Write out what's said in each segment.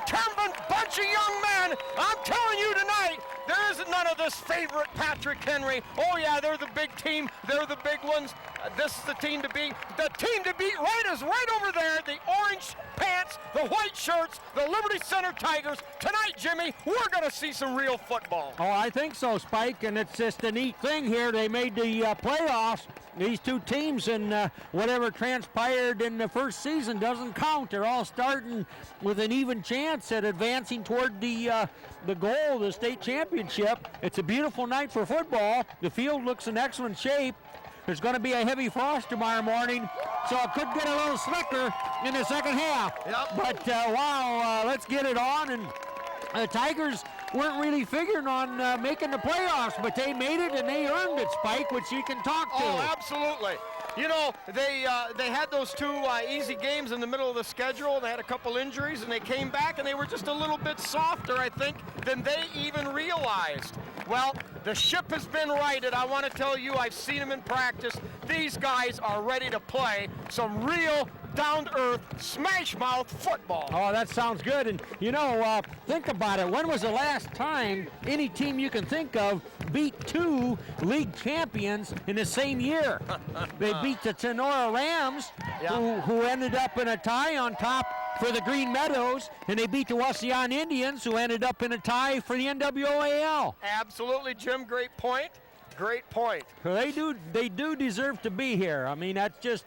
determined bunch of young men. I'm telling you tonight, there isn't none of this favorite Patrick Henry. Oh yeah, they're the big team. They're the big ones. This is the team to beat. The team to beat right is right over there. The orange pants, the white shirts, the Liberty Center Tigers. Tonight, Jimmy, we're going to see some real football. Oh, I think so, Spike, and it's just a neat thing here. They made the playoffs, these two teams, and whatever transpired in the first season doesn't count. They're all starting with an even chance at advancing toward the goal, the state championship. It's a beautiful night for football. The field looks in excellent shape. There's going to be a heavy frost tomorrow morning, so it could get a little slicker in the second half. Yep. But, wow, let's get it on. And the Tigers weren't really figuring on making the playoffs, but they made it and they earned it, Spike, which you can talk to. Oh, absolutely. You know, they had those two easy games in the middle of the schedule. They had a couple injuries, and they came back, and they were just a little bit softer, I think, than they even realized. Well, the ship has been righted. I want to tell you, I've seen them in practice. These guys are ready to play some real down-to-earth, smash-mouth football. Oh, that sounds good. And, you know, think about it. When was the last time any team you can think of beat two league champions in the same year? They beat the Sonora Rams, who ended up in a tie on top for the Green Meadows, and they beat the Wauseon Indians, who ended up in a tie for the NWAL. Absolutely, Jim. Great point. Great point. They do deserve to be here. I mean, that's just,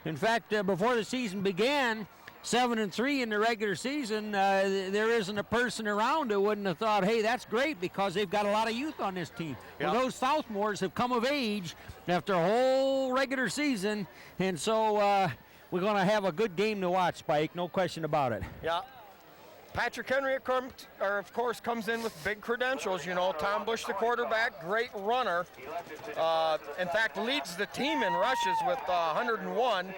in fact, before the season began, 7-3 in the regular season, there isn't a person around who wouldn't have thought, hey, that's great, because they've got a lot of youth on this team. Yep. Well, those sophomores have come of age after a whole regular season, and so we're going to have a good game to watch, Spike, no question about it. Yeah. Patrick Henry, of course, comes in with big credentials. You know, Tom Bush, the quarterback, great runner. In fact, leads the team in rushes with 101.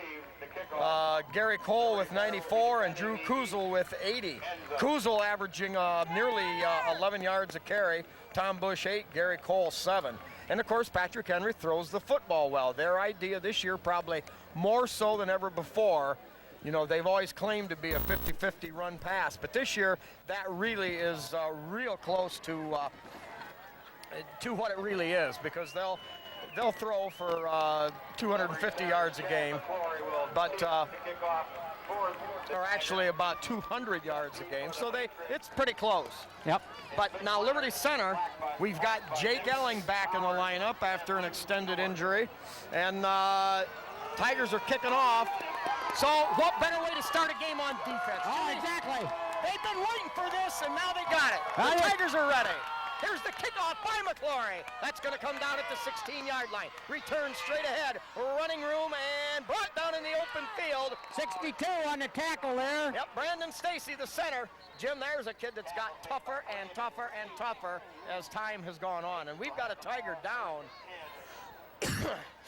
Gary Cole with 94 and Drew Kuzel with 80. Kuzel averaging nearly 11 yards a carry. Tom Bush 8, Gary Cole 7. And of course, Patrick Henry throws the football well. Their idea this year, probably more so than ever before. You know, they've always claimed to be a 50-50 run pass, but this year that really is real close to what it really is, because they'll throw for 250 yards a game, but or actually about 200 yards a game, so it's pretty close. Yep. But now Liberty Center, we've got Jake Elling back in the lineup after an extended injury, and Tigers are kicking off. So what better way to start a game on defense? Oh, exactly. They've been waiting for this, and now they got it. The Tigers are ready. Here's the kickoff by McClory. That's going to come down at the 16-yard line. Return straight ahead. Running room and brought down in the open field. 62 on the tackle there. Yep, Brandon Stacy, the center. Jim, there's a kid that's got tougher and tougher and tougher as time has gone on. And we've got a Tiger down.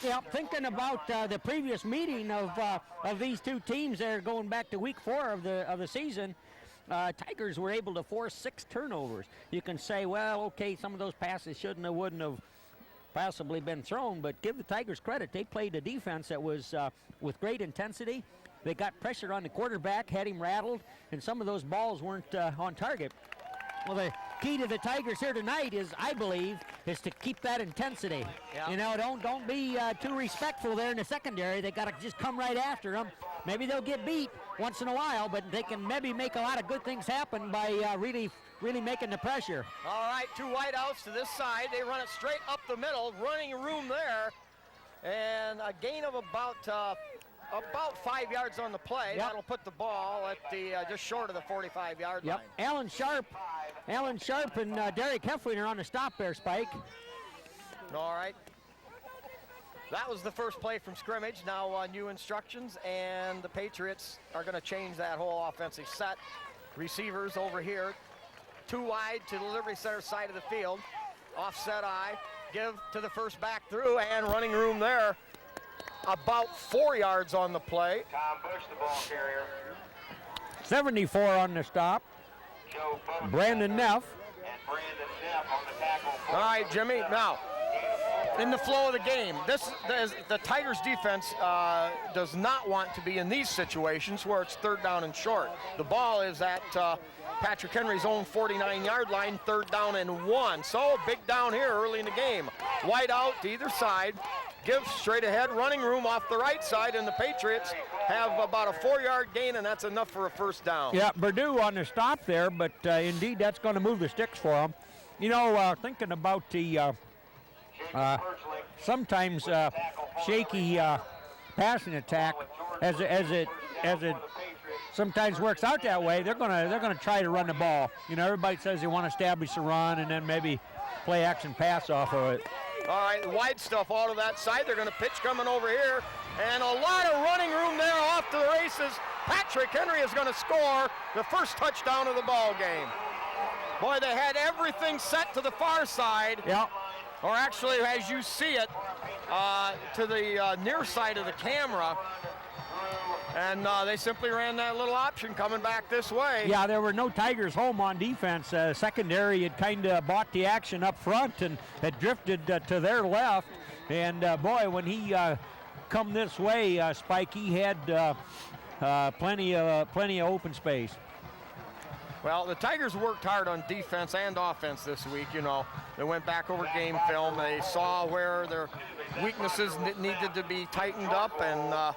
Yeah, thinking about the previous meeting of these two teams there going back to week 4 of the season, Tigers were able to force 6 turnovers. You can say, well, okay, some of those passes wouldn't have possibly been thrown, but give the Tigers credit. They played a defense that was with great intensity. They got pressure on the quarterback, had him rattled, and some of those balls weren't on target. Well, the key to the Tigers here tonight is, I believe, is to keep that intensity. Yeah. You know, don't be too respectful there in the secondary. They got to just come right after them. Maybe they'll get beat once in a while, but they can maybe make a lot of good things happen by really making the pressure. All right, 2 wideouts to this side. They run it straight up the middle, running room there, and a gain of about 5 yards on the play. Yep. That'll put the ball at the just short of the 45-yard line. Alan Sharp and Derek Hefflin are on the stop there, Spike. All right. That was the first play from scrimmage. Now new instructions, and the Patriots are going to change that whole offensive set. Receivers over here, 2 wide to the Liberty Center side of the field. Offset eye, give to the first back through, and running room there. About 4 yards on the play. Tom Bush, the ball carrier. 74 on the stop. Brandon Neff. And Brandon Neff on the tackle. All right, Jimmy. Now, in the flow of the game. The Tigers defense does not want to be in these situations where it's third down and short. The ball is at Patrick Henry's own 49-yard line, third down and 1. So big down here early in the game. Wide out to either side. Give straight ahead, running room off the right side, and the Patriots have about a 4-yard gain, and that's enough for a first down. Yeah, Purdue on the stop there, but indeed that's going to move the sticks for them. You know, thinking about the sometimes shaky passing attack, as it sometimes works out that way, they're gonna try to run the ball. You know, everybody says they want to establish a run and then maybe play action pass off of it. All right, wide stuff all to that side. They're going to pitch coming over here, and a lot of running room there off to the races. Patrick Henry is going to score the first touchdown of the ball game. Boy, they had everything set to the far side. Yeah. Or actually, as you see it, to the near side of the camera. And they simply ran that little option coming back this way. Yeah, there were no Tigers home on defense. Secondary had kind of bought the action up front and had drifted to their left. And boy, when he come this way, Spike, he had plenty of open space. Well, the Tigers worked hard on defense and offense this week. You know, they went back over game film. They saw where their weaknesses needed to be tightened up, and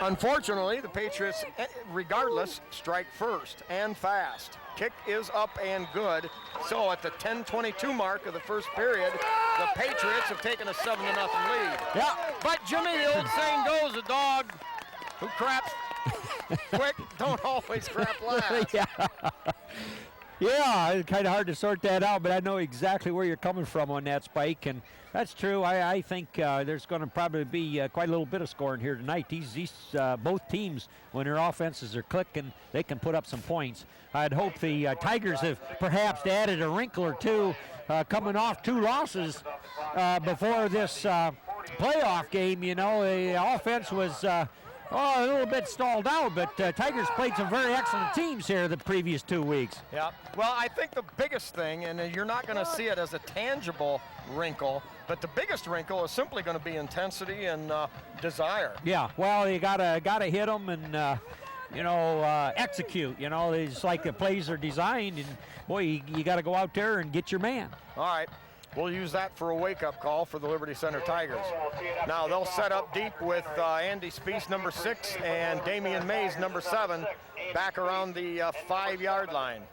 unfortunately, the Patriots, regardless, strike first and fast. Kick is up and good. So at the 10:22 mark of the first period, the Patriots have taken a 7-0 lead. Yeah. But Jimmy, the old saying goes, a dog who craps quick don't always crap last. Yeah, it's kind of hard to sort that out, but I know exactly where you're coming from on that, Spike, and that's true. I think there's going to probably be quite a little bit of scoring here tonight. These both teams, when their offenses are clicking, they can put up some points. I'd hope the Tigers have perhaps added a wrinkle or two coming off 2 losses before this playoff game. You know, the offense was a little bit stalled out, but Tigers played some very excellent teams here the previous 2 weeks. Yeah, well, I think the biggest thing, and you're not going to see it as a tangible wrinkle, but the biggest wrinkle is simply going to be intensity and desire. Yeah, well, you gotta hit them and execute. You know, it's like the plays are designed, and boy, you got to go out there and get your man. All right. We'll use that for a wake-up call for the Liberty Center Tigers. Now they'll set up deep with Andy Spees, number 6, and Damian Mays, number 7, back around the 5-yard line.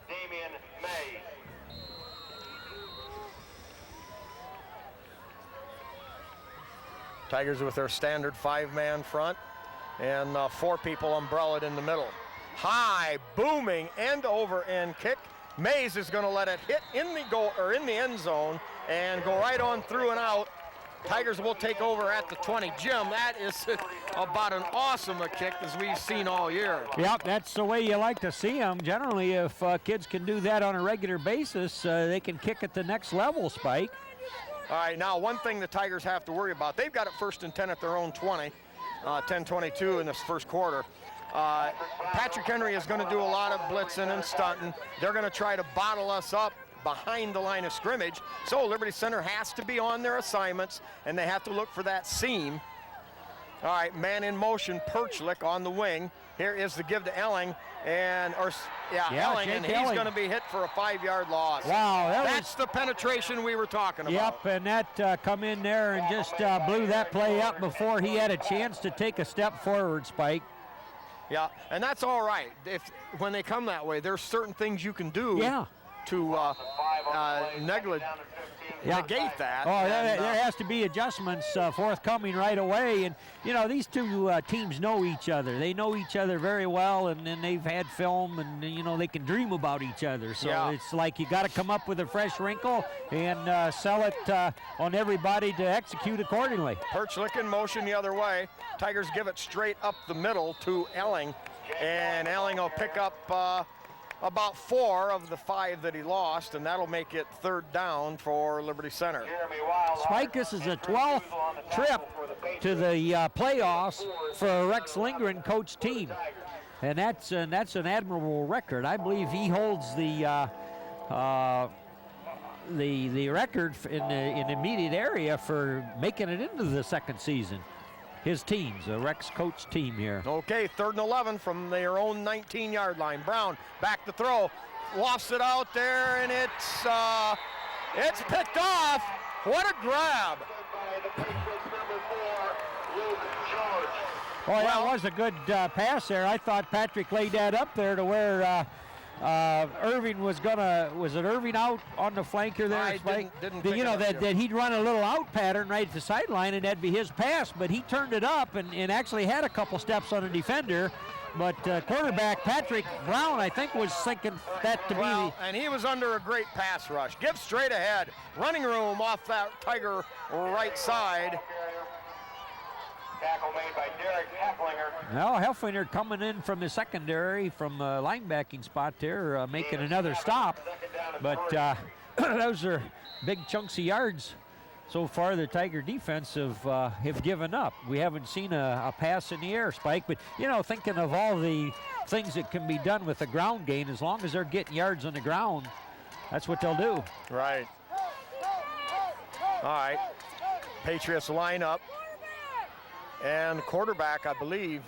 Tigers with their standard 5-man front and 4 people umbrellaed in the middle. High, booming, end-over-end kick. Mays is going to let it hit in the end zone and go right on through and out. Tigers will take over at the 20. Jim, that is about an awesome a kick as we've seen all year. Yep, that's the way you like to see them. Generally, if kids can do that on a regular basis, they can kick at the next level, Spike. All right, now one thing the Tigers have to worry about, they've got it 1st and 10 at their own 20, 10-22 in this first quarter. Patrick Henry is going to do a lot of blitzing and stunting. They're going to try to bottle us up behind the line of scrimmage. So Liberty Center has to be on their assignments, and they have to look for that seam. All right, man in motion, Perchlik on the wing. Here is the give to Elling, Elling, and he's going to be hit for a 5-yard loss. Wow, that's the penetration we were talking about. Yep, and that come in there and just blew that play up before he had a chance to take a step forward, Spike. Yeah, and that's all right. When they come that way, there's certain things you can do to negate that. Oh, there has to be adjustments forthcoming right away. And, you know, these two teams know each other. They know each other very well, and they've had film, and, you know, they can dream about each other. So it's like you got to come up with a fresh wrinkle and sell it on everybody to execute accordingly. Perchlik in motion the other way. Tigers give it straight up the middle to Elling, and Elling will pick up about 4 of the 5 that he lost, and that'll make it 3rd down for Liberty Center. Spike, this is a 12th trip to the playoffs for a Rex Lindgren coach team, and that's an admirable record. I believe he holds the the record in the immediate area for making it into the second season. His teams, a Rex coach team here. Okay, 3rd and 11 from their own 19-yard line. Brown back to throw, lofts it out there, and it's picked off. What a grab! Well, that was a good pass there. I thought Patrick laid that up there to where Irving was it Irving out on the flanker there? I Spike? didn't that, pick you know, it up, that he'd run a little out pattern right at the sideline, and that'd be his pass, but he turned it up and actually had a couple steps on a defender. But quarterback Patrick Brown, I think, was thinking that to Well, be. and he was under a great pass rush. Give straight ahead. Running room off that Tiger right side. Tackle made by Derek Hefflinger. Now Hefflinger coming in from the secondary from linebacking spot there, making another stop. But those are big chunks of yards. So far, the Tiger defense have given up. We haven't seen a pass in the air, Spike. But, you know, thinking of all the things that can be done with the ground game, as long as they're getting yards on the ground, that's what they'll do. Right. All right. Patriots line up. And quarterback, I believe,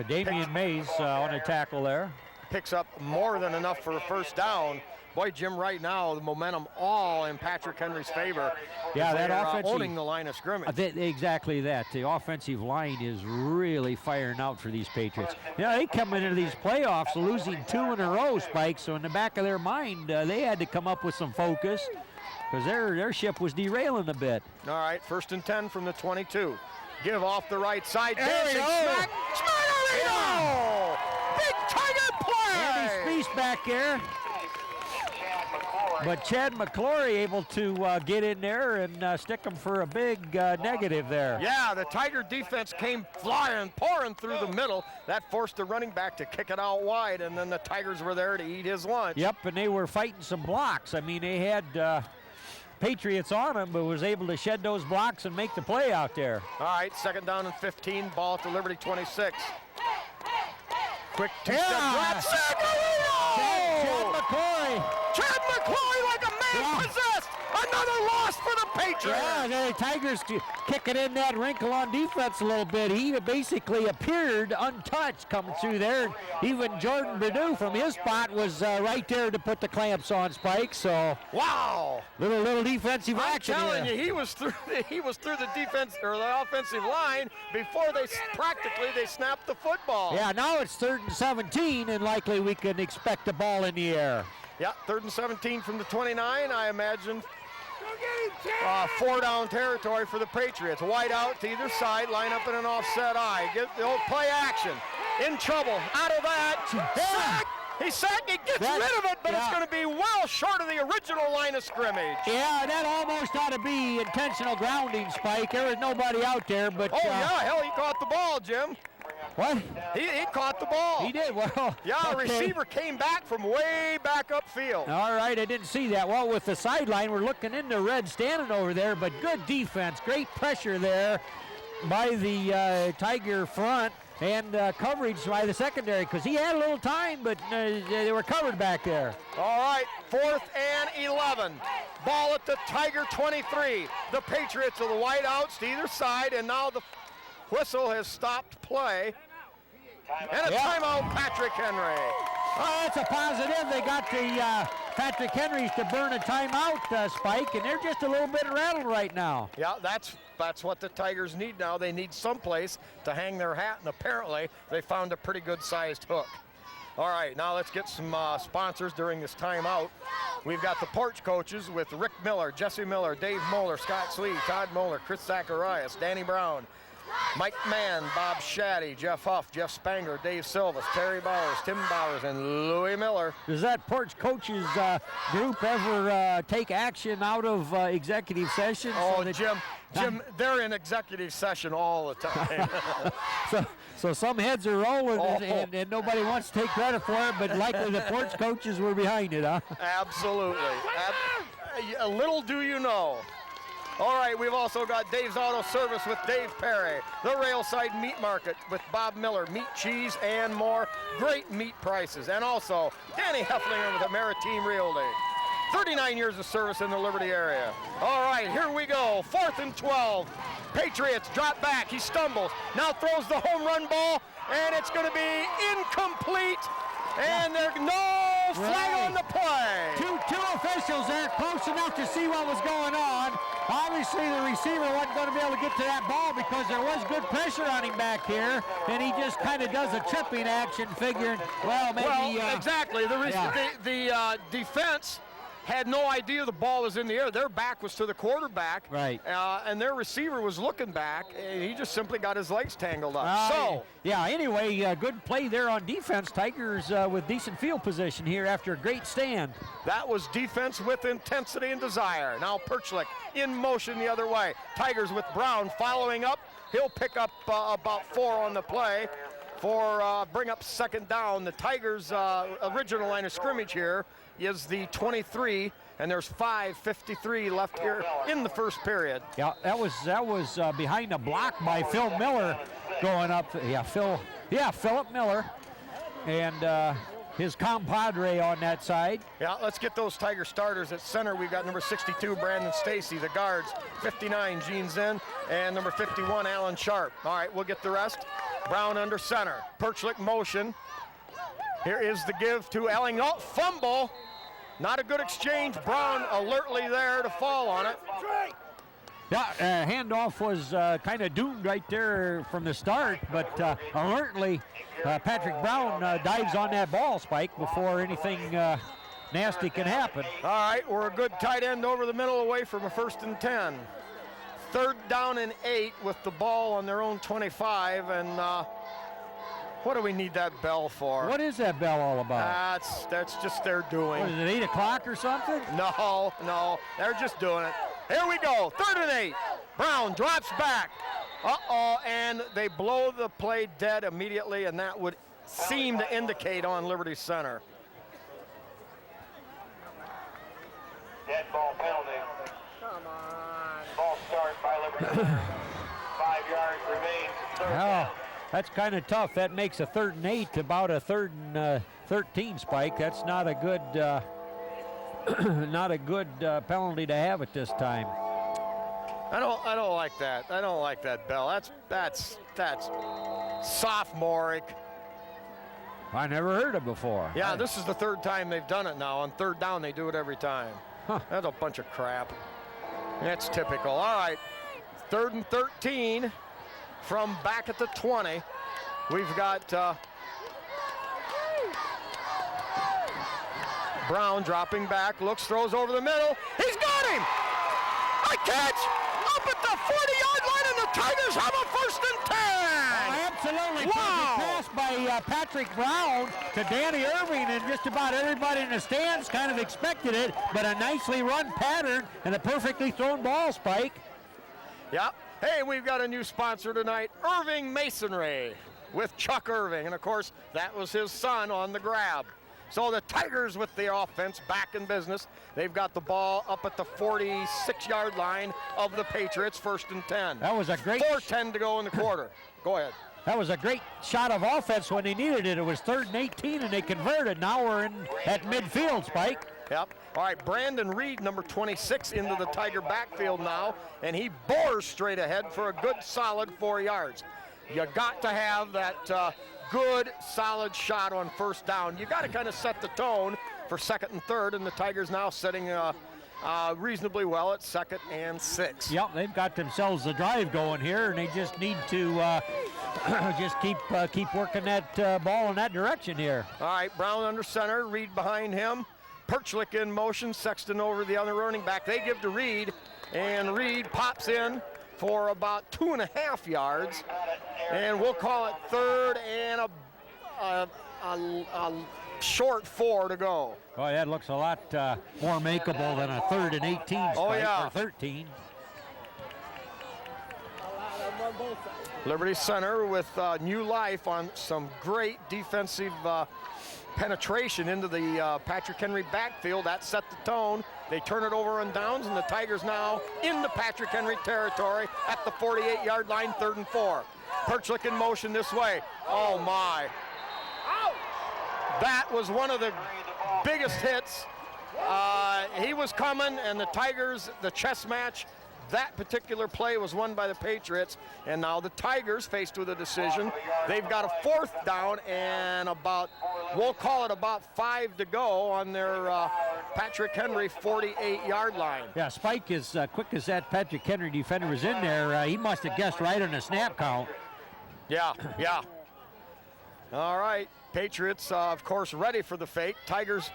Damian Mays on a tackle there. picks up more than enough for a first down. Boy, Jim, right now, the momentum all in Patrick Henry's favor. Yeah, that They're, offensive. owning the line of scrimmage. Exactly that. The offensive line is really firing out for these Patriots. You know, they come into these playoffs losing 2 in a row, Spike, so in the back of their mind, they had to come up with some focus because their ship was derailing a bit. All right, 1st and 10 from the 22. Give off the right side. There Dancing you go. smack. Smack. Big Tiger play. Andy Spiess back there. But Chad McClory able to get in there and stick him for a big negative there. Yeah, the Tiger defense came flying, pouring through the middle. That forced the running back to kick it out wide, and then the Tigers were there to eat his lunch. Yep, and they were fighting some blocks. I mean, they had Patriots on them, but was able to shed those blocks and make the play out there. All right, 2nd down and 15, ball at the Liberty 26. Quick two-step drop. Chad McClory. Chad McCloy like a man possessed. Another loss for the Patriots. Yeah, the Tigers kicking in that wrinkle on defense a little bit. He basically appeared untouched coming through there. Even Jordan Purdue from his spot was right there to put the clamps on, Spike. So Wow. little defensive I'm action telling here. you, he was through the defense or the offensive line before they snapped the football. Yeah, now it's 3rd and 17, and likely we can expect the ball in the air. Yeah, 3rd and 17 from the 29, I imagine. 4-down territory for the Patriots. Wide out to either side, line up in an offset eye. Get the old play action. In trouble. Out of that. Sack. He's sacked. He gets rid of it, but it's going to be well short of the original line of scrimmage. Yeah, that almost ought to be intentional grounding, Spike. There was nobody out there, but... Oh, yeah, hell, he caught the ball, Jim. What? He caught the ball. He did, well... Yeah, okay. receiver came back from way back upfield. All right, I didn't see that. Well, with the sideline, we're looking into Red standing over there, but good defense, great pressure there by the Tiger front and coverage by the secondary because he had a little time, but they were covered back there. All right, 4th and 11. Ball at the Tiger 23. The Patriots are the wideouts to either side, and now the whistle has stopped play. And a timeout, Patrick Henry. Oh, that's a positive. They got the Patrick Henrys to burn a timeout, Spike, and they're just a little bit rattled right now. Yeah, that's what the Tigers need now. They need someplace to hang their hat, and apparently they found a pretty good-sized hook. All right, now let's get some sponsors during this timeout. We've got the Porch Coaches with Rick Miller, Jesse Miller, Dave Moeller, Scott Slee, Todd Moeller, Chris Zacharias, Danny Brown, Mike Mann, Bob Shaddy, Jeff Huff, Jeff Spanger, Dave Silvas, Terry Bowers, Tim Bowers, and Louis Miller. Does that Porch Coaches group ever take action out of executive session? Oh, Jim, they're in executive session all the time. So some heads are rolling and nobody wants to take credit for it, but likely the Porch Coaches were behind it, huh? Absolutely. A little do you know. All right, we've also got Dave's Auto Service with Dave Perry, the Railside Meat Market with Bob Miller, meat, cheese, and more. Great meat prices. And also Danny Hefflinger with the Maritime Realty. 39 years of service in the Liberty area. All right, here we go. 4th and 12. Patriots drop back. He stumbles. Now throws the home run ball, and it's going to be incomplete. And there's no flag on the play. Two officials there close enough to see what was going on. Obviously, the receiver wasn't going to be able to get to that ball because there was good pressure on him back here, and he just kind of does a tripping action, figuring, well, maybe. Exactly. The defense had no idea the ball was in the air. Their back was to the quarterback. Right. And their receiver was looking back, and he just simply got his legs tangled up. Anyway, good play there on defense. Tigers with decent field position here after a great stand. That was defense with intensity and desire. Now Perchlik in motion the other way. Tigers with Brown following up. He'll pick up about 4 on the play for bring up 2nd down. The Tigers' original line of scrimmage here is the 23, and there's 5:53 left here in the first period. Yeah, that was behind a block by Phil Miller going up. Philip Miller, and his compadre on that side. Yeah, let's get those Tiger starters at center. We've got number 62, Brandon Stacy. The guards, 59, Gene Zinn, and number 51, Alan Sharp. All right, we'll get the rest. Brown under center. Perchlik motion. Here is the give to Elling. Oh, fumble. Not a good exchange. Brown alertly there to fall on it. Yeah, handoff was kind of doomed right there from the start, but alertly Patrick Brown dives on that ball, Spike, before anything nasty can happen. All right, we're a good tight end over the middle away from a 1st and 10. 3rd down and 8 with the ball on their own 25, and what do we need that bell for? What is that bell all about? That's just their doing. What is it, 8 o'clock or something? No, they're just doing it. Here we go, 3rd and 8. Brown drops back. And they blow the play dead immediately, and that would seem to indicate on Liberty Center. Dead ball penalty. Come on. Ball start by Liberty. 5 yards remains. 3rd down. That's kind of tough. That makes a 3rd and 8 about a 3rd and 13, Spike. That's not a good penalty to have at this time. I don't like that. I don't like that, Bell. That's sophomoric. I never heard it before. Yeah, this is the 3rd time they've done it now. On 3rd down, they do it every time. Huh. That's a bunch of crap. That's typical. All right, 3rd and 13 from back at the 20. We've got Brown dropping back, looks, throws over the middle. He's got him! A catch up at the 40-yard line, and the Tigers have a 1st and 10! Absolutely. Wow. Perfect pass by Patrick Brown to Danny Irving, and just about everybody in the stands kind of expected it, but a nicely run pattern and a perfectly thrown ball, Spike. Yep. Hey, we've got a new sponsor tonight, Irving Masonry, with Chuck Irving, and of course, that was his son on the grab. So the Tigers with the offense back in business. They've got the ball up at the 46-yard line of the Patriots, 1st and 10. That was a great 4:10 to go in the quarter. Go ahead. That was a great shot of offense when they needed it. It was 3rd and 18, and they converted. Now we're in at midfield, Spike. Yep. All right, Brandon Reed, number 26, into the Tiger backfield now, and he bores straight ahead for a good, solid 4 yards. You got to have that good, solid shot on 1st down. You got to kind of set the tone for 2nd and 3rd, and the Tigers now setting reasonably well at 2nd and 6. Yep, they've got themselves the drive going here, and they just need to just keep working that ball in that direction here. All right, Brown under center, Reed behind him. Perchlik in motion, Sexton over the other running back. They give to Reed, and Reed pops in for about 2.5 yards, and we'll call it 3rd and a short 4 to go. Boy, that looks a lot more makeable than a 3rd and 18 yeah. or 13. Liberty Center with new life on some great defensive penetration into the Patrick Henry backfield. That set the tone. They turn it over on downs, and the Tigers now in the Patrick Henry territory at the 48-yard line, 3rd and 4. Perchlik in motion this way. Oh, my. That was one of the biggest hits He was coming, and the Tigers, the chess match, that particular play was won by the Patriots, and now the Tigers, faced with a decision, they've got a 4th down and we'll call it about 5 to go on their Patrick Henry 48-yard line. Yeah, Spike, as quick as that Patrick Henry defender was in there, he must have guessed right on the snap count. Yeah. All right, Patriots, of course, ready for the fake. Tigers,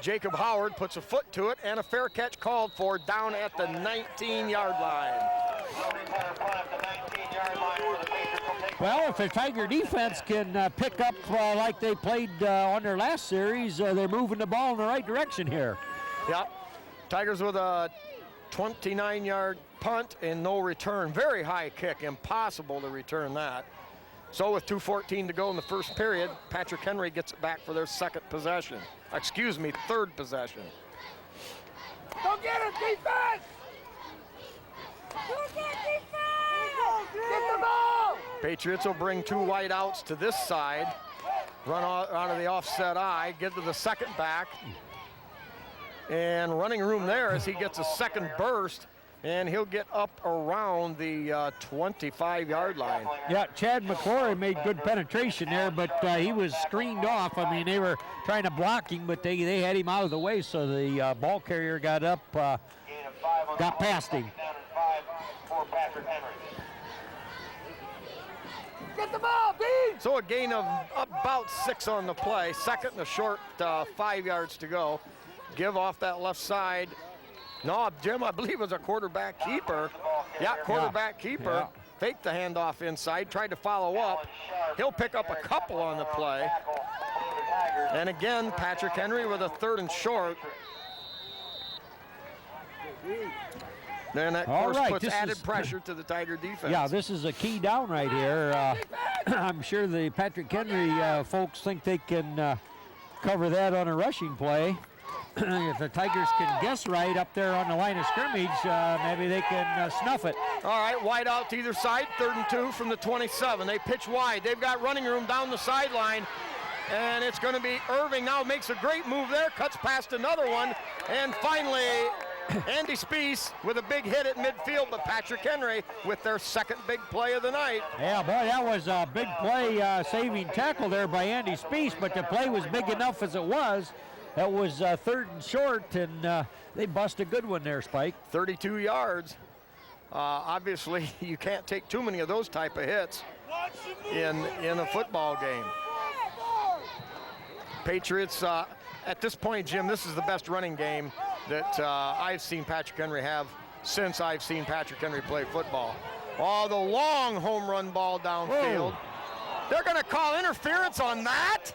Jacob Howard puts a foot to it, and a fair catch called for down at the 19-yard line. Well, if the Tiger defense can pick up like they played on their last series, they're moving the ball in the right direction here. Yeah, Tigers with a 29-yard punt and no return. Very high kick, impossible to return that. So with 2:14 to go in the first period, Patrick Henry gets it back for their third possession. Go get it, defense! Get the ball! Patriots will bring 2 wide outs to this side, run out of the offset eye, get to the second back, and running room there as he gets a second burst, and he'll get up around the 25-yard line. Yeah, Chad McClory made good penetration there, but he was screened off. I mean, they were trying to block him, but they had him out of the way, so the ball carrier got up, got past him. Get the ball, Dean! So a gain of about 6 on the play. Second and a short, 5 yards to go. Give off that left side. No, Jim, I believe it was a quarterback keeper. Yeah, quarterback keeper. Yeah. Faked the handoff inside, tried to follow up. He'll pick up a couple on the play. And again, Patrick Henry with a 3rd and short. Then that, of All course, right, puts this added is- pressure to the Tiger defense. Yeah, this is a key down right here. I'm sure the Patrick Henry folks think they can cover that on a rushing play. If the Tigers can guess right up there on the line of scrimmage, maybe they can snuff it. All right, wide out to either side, 3rd and 2 from the 27. They pitch wide. They've got running room down the sideline, and it's going to be Irving now makes a great move there, cuts past another one, and finally Andy Spees with a big hit at midfield, but Patrick Henry with their second big play of the night. Yeah, boy, that was a big play saving tackle there by Andy Spees, but the play was big enough as it was. That was 3rd and short, and they bust a good one there, Spike. 32 yards. Obviously, you can't take too many of those type of hits in a football game. Patriots, at this point, Jim, this is the best running game that I've seen Patrick Henry have since I've seen Patrick Henry play football. Oh, the long home run ball downfield. Whoa. They're going to call interference on that?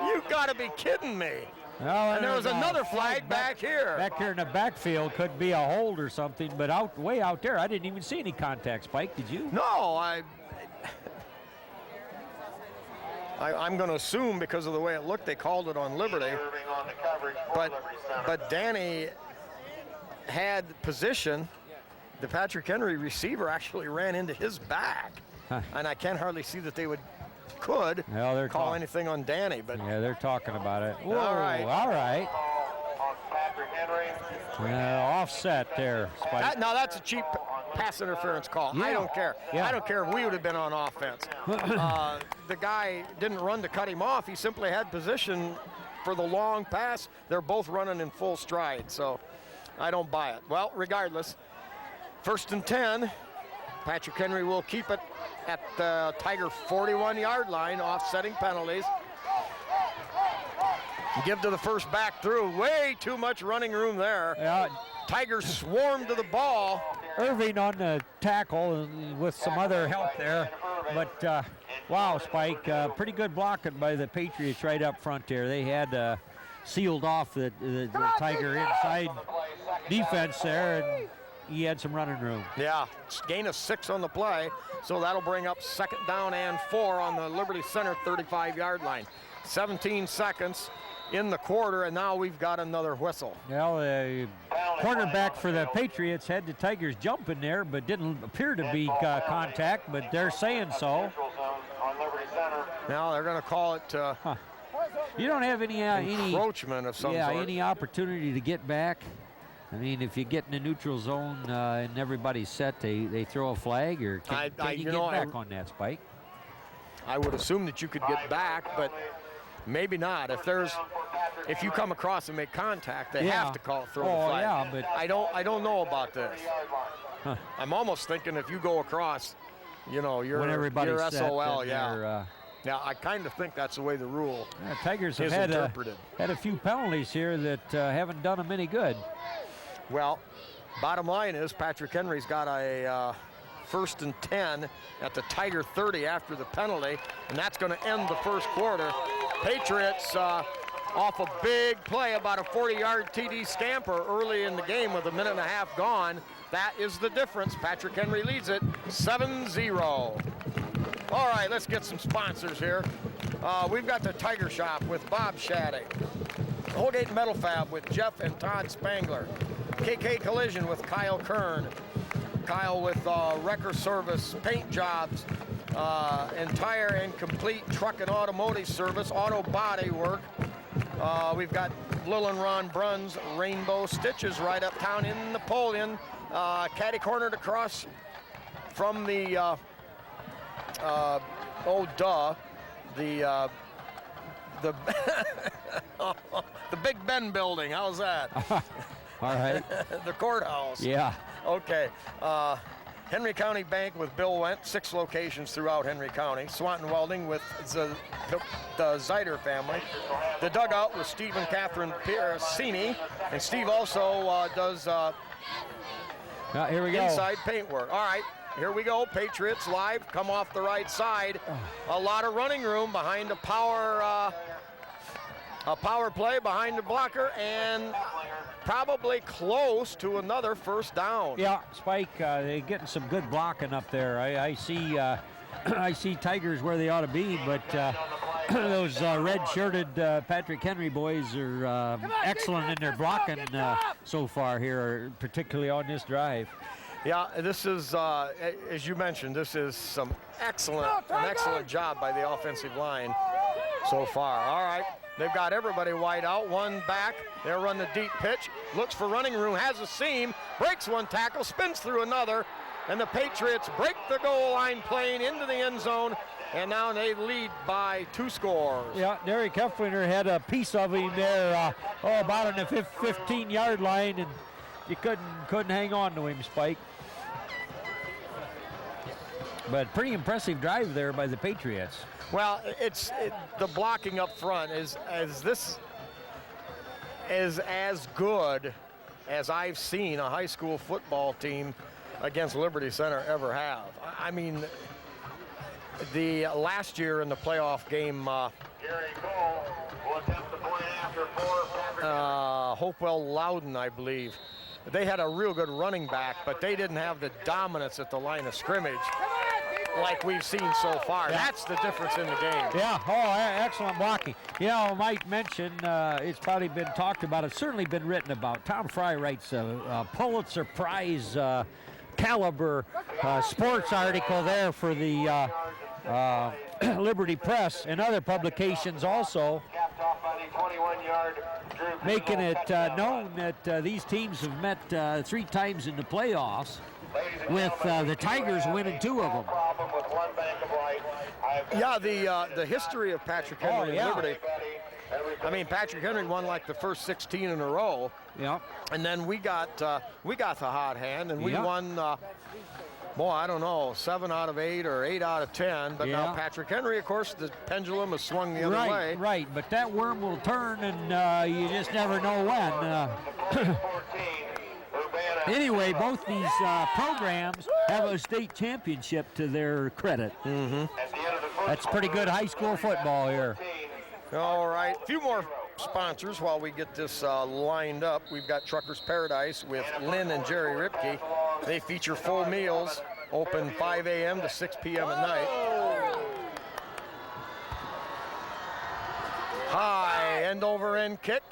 You got to be kidding me. Well, And there was another flag back here. Back here in the backfield could be a hold or something, but way out there, I didn't even see any contact, Spike. Did you? No, I'm going to assume because of the way it looked, they called it on Liberty. But Danny had position. The Patrick Henry receiver actually ran into his back, and I can't hardly see that they could Well, they're call anything on Danny. But Yeah, they're talking about it. Whoa, All right. All right. Patrick Henry. Offset there, Spike. now that's a cheap pass interference call. I Yeah. don't care. Yeah. I don't care if we would have been on offense. The guy didn't run to cut him off. He simply had position for the long pass. They're both running in full stride, so I don't buy it. Well, regardless, 1st and 10. Patrick Henry will keep it at the Tiger 41-yard line, offsetting penalties. Give to the first back through. Way too much running room there. Yeah, Tigers swarm to the ball. Irving on the tackle with some other help there. But, wow, Spike, pretty good blocking by the Patriots right up front there. They had sealed off the Tiger inside defense there, and he had some running room. Yeah, gain of 6 on the play, so that'll bring up 2nd down and 4 on the Liberty Center 35-yard line. 17 seconds in the quarter, and now we've got another whistle. Well, the cornerback for the Patriots had the Tigers jumping there, but didn't appear to be contact, but they're saying so. Now they're going to call it You don't have any encroachment of some sort. any opportunity to get back. I mean, if you get in the neutral zone and everybody's set, they throw a flag, or can you get back on that, Spike? I would assume that you could get back, but maybe not. If you come across and make contact, they have to throw the flag. Yeah, but I don't know about this. Huh. I'm almost thinking if you go across, you're when everybody's set, SOL. yeah. Yeah, I kind of think that's the way the rule Tigers have is had interpreted. had a few penalties here that haven't done them any good. Well, bottom line is Patrick Henry's got a 1st and 10 at the Tiger 30 after the penalty, and that's going to end the first quarter. Patriots off a big play, about a 40-yard TD scamper early in the game with a minute and a half gone. That is the difference. Patrick Henry leads it 7-0. All right, let's get some sponsors here. We've got the Tiger Shop with Bob Shadday. Holgate Metal Fab with Jeff and Todd Spangler. KK Collision with Kyle Kern. Kyle with Wrecker Service, Paint Jobs, entire and complete truck and automotive service, auto body work. We've got Lil and Ron Bruns, Rainbow Stitches right uptown in Napoleon. Caddy cornered across from the the Big Ben building. How's that? All right. The courthouse. Yeah. Okay. Henry County Bank with Bill Wendt, 6 locations throughout Henry County. Swanton Welding with the Zeider family. The Dugout with Steve and Catherine Piercini. And Steve also does here we go. inside paint work. All right. Here we go, Patriots live, come off the right side. A lot of running room behind a power play behind the blocker, and probably close to another first down. Yeah, Spike, they're getting some good blocking up there. I see I see Tigers where they ought to be, but those red-shirted Patrick Henry boys are excellent in their blocking so far here, particularly on this drive. Yeah, this is, as you mentioned, this is an excellent job by the offensive line so far. All right, they've got everybody wide out, one back. They'll run the deep pitch, looks for running room, has a seam, breaks one tackle, spins through another, and the Patriots break the goal line plane into the end zone, and now they lead by 2 scores. Yeah, Derek Heffliner had a piece of him there, about on the 15-yard line, and you couldn't hang on to him, Spike. But pretty impressive drive there by the Patriots. Well, the blocking up front is as good as I've seen a high school football team against Liberty Center ever have. I mean, the last year in the playoff game, Gary Cole will attempt the point after 4. Hopewell Loudon, I believe, they had a real good running back, but they didn't have the dominance at the line of scrimmage like we've seen so far. That's the difference in the game. Yeah, excellent blocking. I might mention, it's probably been talked about, it's certainly been written about. Tom Fry writes a Pulitzer Prize caliber sports article there for the Liberty Press and other publications also, making it known that these teams have met 3 times in the playoffs, with the Tigers winning 2 of them. Yeah, the history of Patrick Henry and Liberty. I mean, Patrick Henry won like the first 16 in a row. Yeah. And then we got the hot hand, and we won. I don't know, 7 out of 8 or 8 out of 10. But now Patrick Henry, of course, the pendulum has swung the other way. Right. But that worm will turn, and you just never know when. Anyway, both these programs have a state championship to their credit. Mm-hmm. That's pretty good high school football here. All right, a few more sponsors while we get this lined up. We've got Truckers Paradise with Lynn and Jerry Ripke. They feature full meals, open 5 a.m. to 6 p.m. at night. High end over end kick.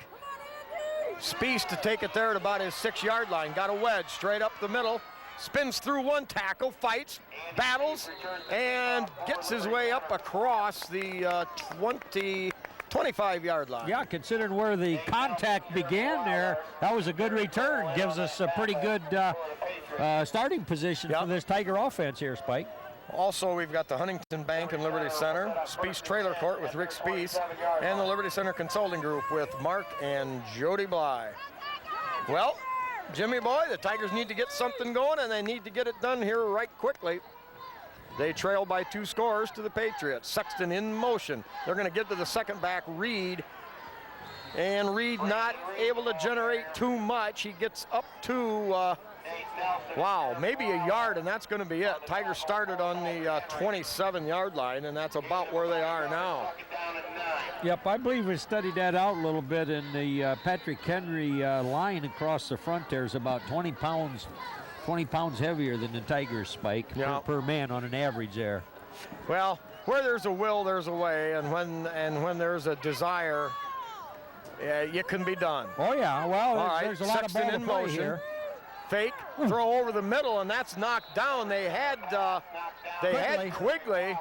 Spies to take it there at about his 6-yard line. Got a wedge straight up the middle. Spins through one tackle, fights, battles, and gets his way up across the 25-yard line. Yeah, considering where the contact began there, that was a good return. Gives us a pretty good starting position for this Tiger offense here, Spike. Also, we've got the Huntington Bank and Liberty Center, Speece Trailer Court with Rick Speece, and the Liberty Center Consulting Group with Mark and Jody Bly. Well, Jimmy boy, the Tigers need to get something going, and they need to get it done here right quickly. They trail by 2 scores to the Patriots. Sexton in motion. They're going to give to the second back, Reed. And Reed not able to generate too much. He gets up to, maybe a yard, and that's going to be it. Tigers started on the 27-yard line, and that's about where they are now. Yep, I believe we studied that out a little bit, and the Patrick Henry line across the front there is about 20 pounds heavier than the Tigers, Spike, per man on an average there. Well, where there's a will, there's a way, and when there's a desire, it can be done. Oh yeah, well, All right, there's a lot of ball Sexton to in play motion. here. Fake, throw over the middle, and that's knocked down. They had Quigley,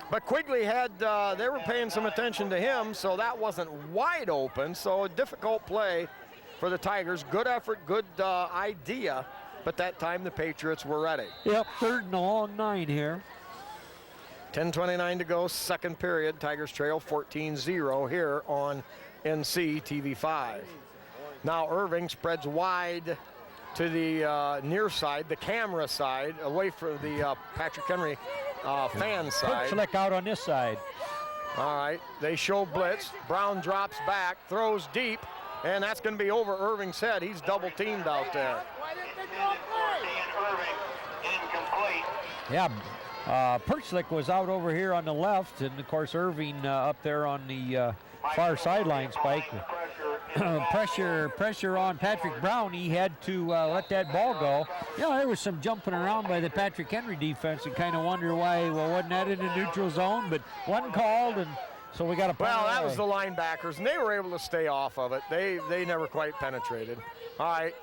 but Quigley had, they were paying some attention to him, so that wasn't wide open. So a difficult play for the Tigers. Good effort, good idea, but that time the Patriots were ready. Yep, 3rd and a long 9 here. 10:29 to go, second period. Tigers trail 14-0 here on NC TV5. Now Irving spreads wide to the near side, the camera side, away from the Patrick Henry fan side. Slick out on this side. All right, they show blitz. Brown drops back, throws deep, and that's going to be over Irving's head. He's double teamed out there. Yeah, Perchlick was out over here on the left, and of course Irving up there on the far sideline, Spike. Pressure on Patrick Brown. He had to let that ball go. There was some jumping around by the Patrick Henry defense, and kind of wonder why. Well, wasn't that in the neutral zone? But wasn't called, and so we got a. Well, that was the linebackers, and they were able to stay off of it. They never quite penetrated. All right,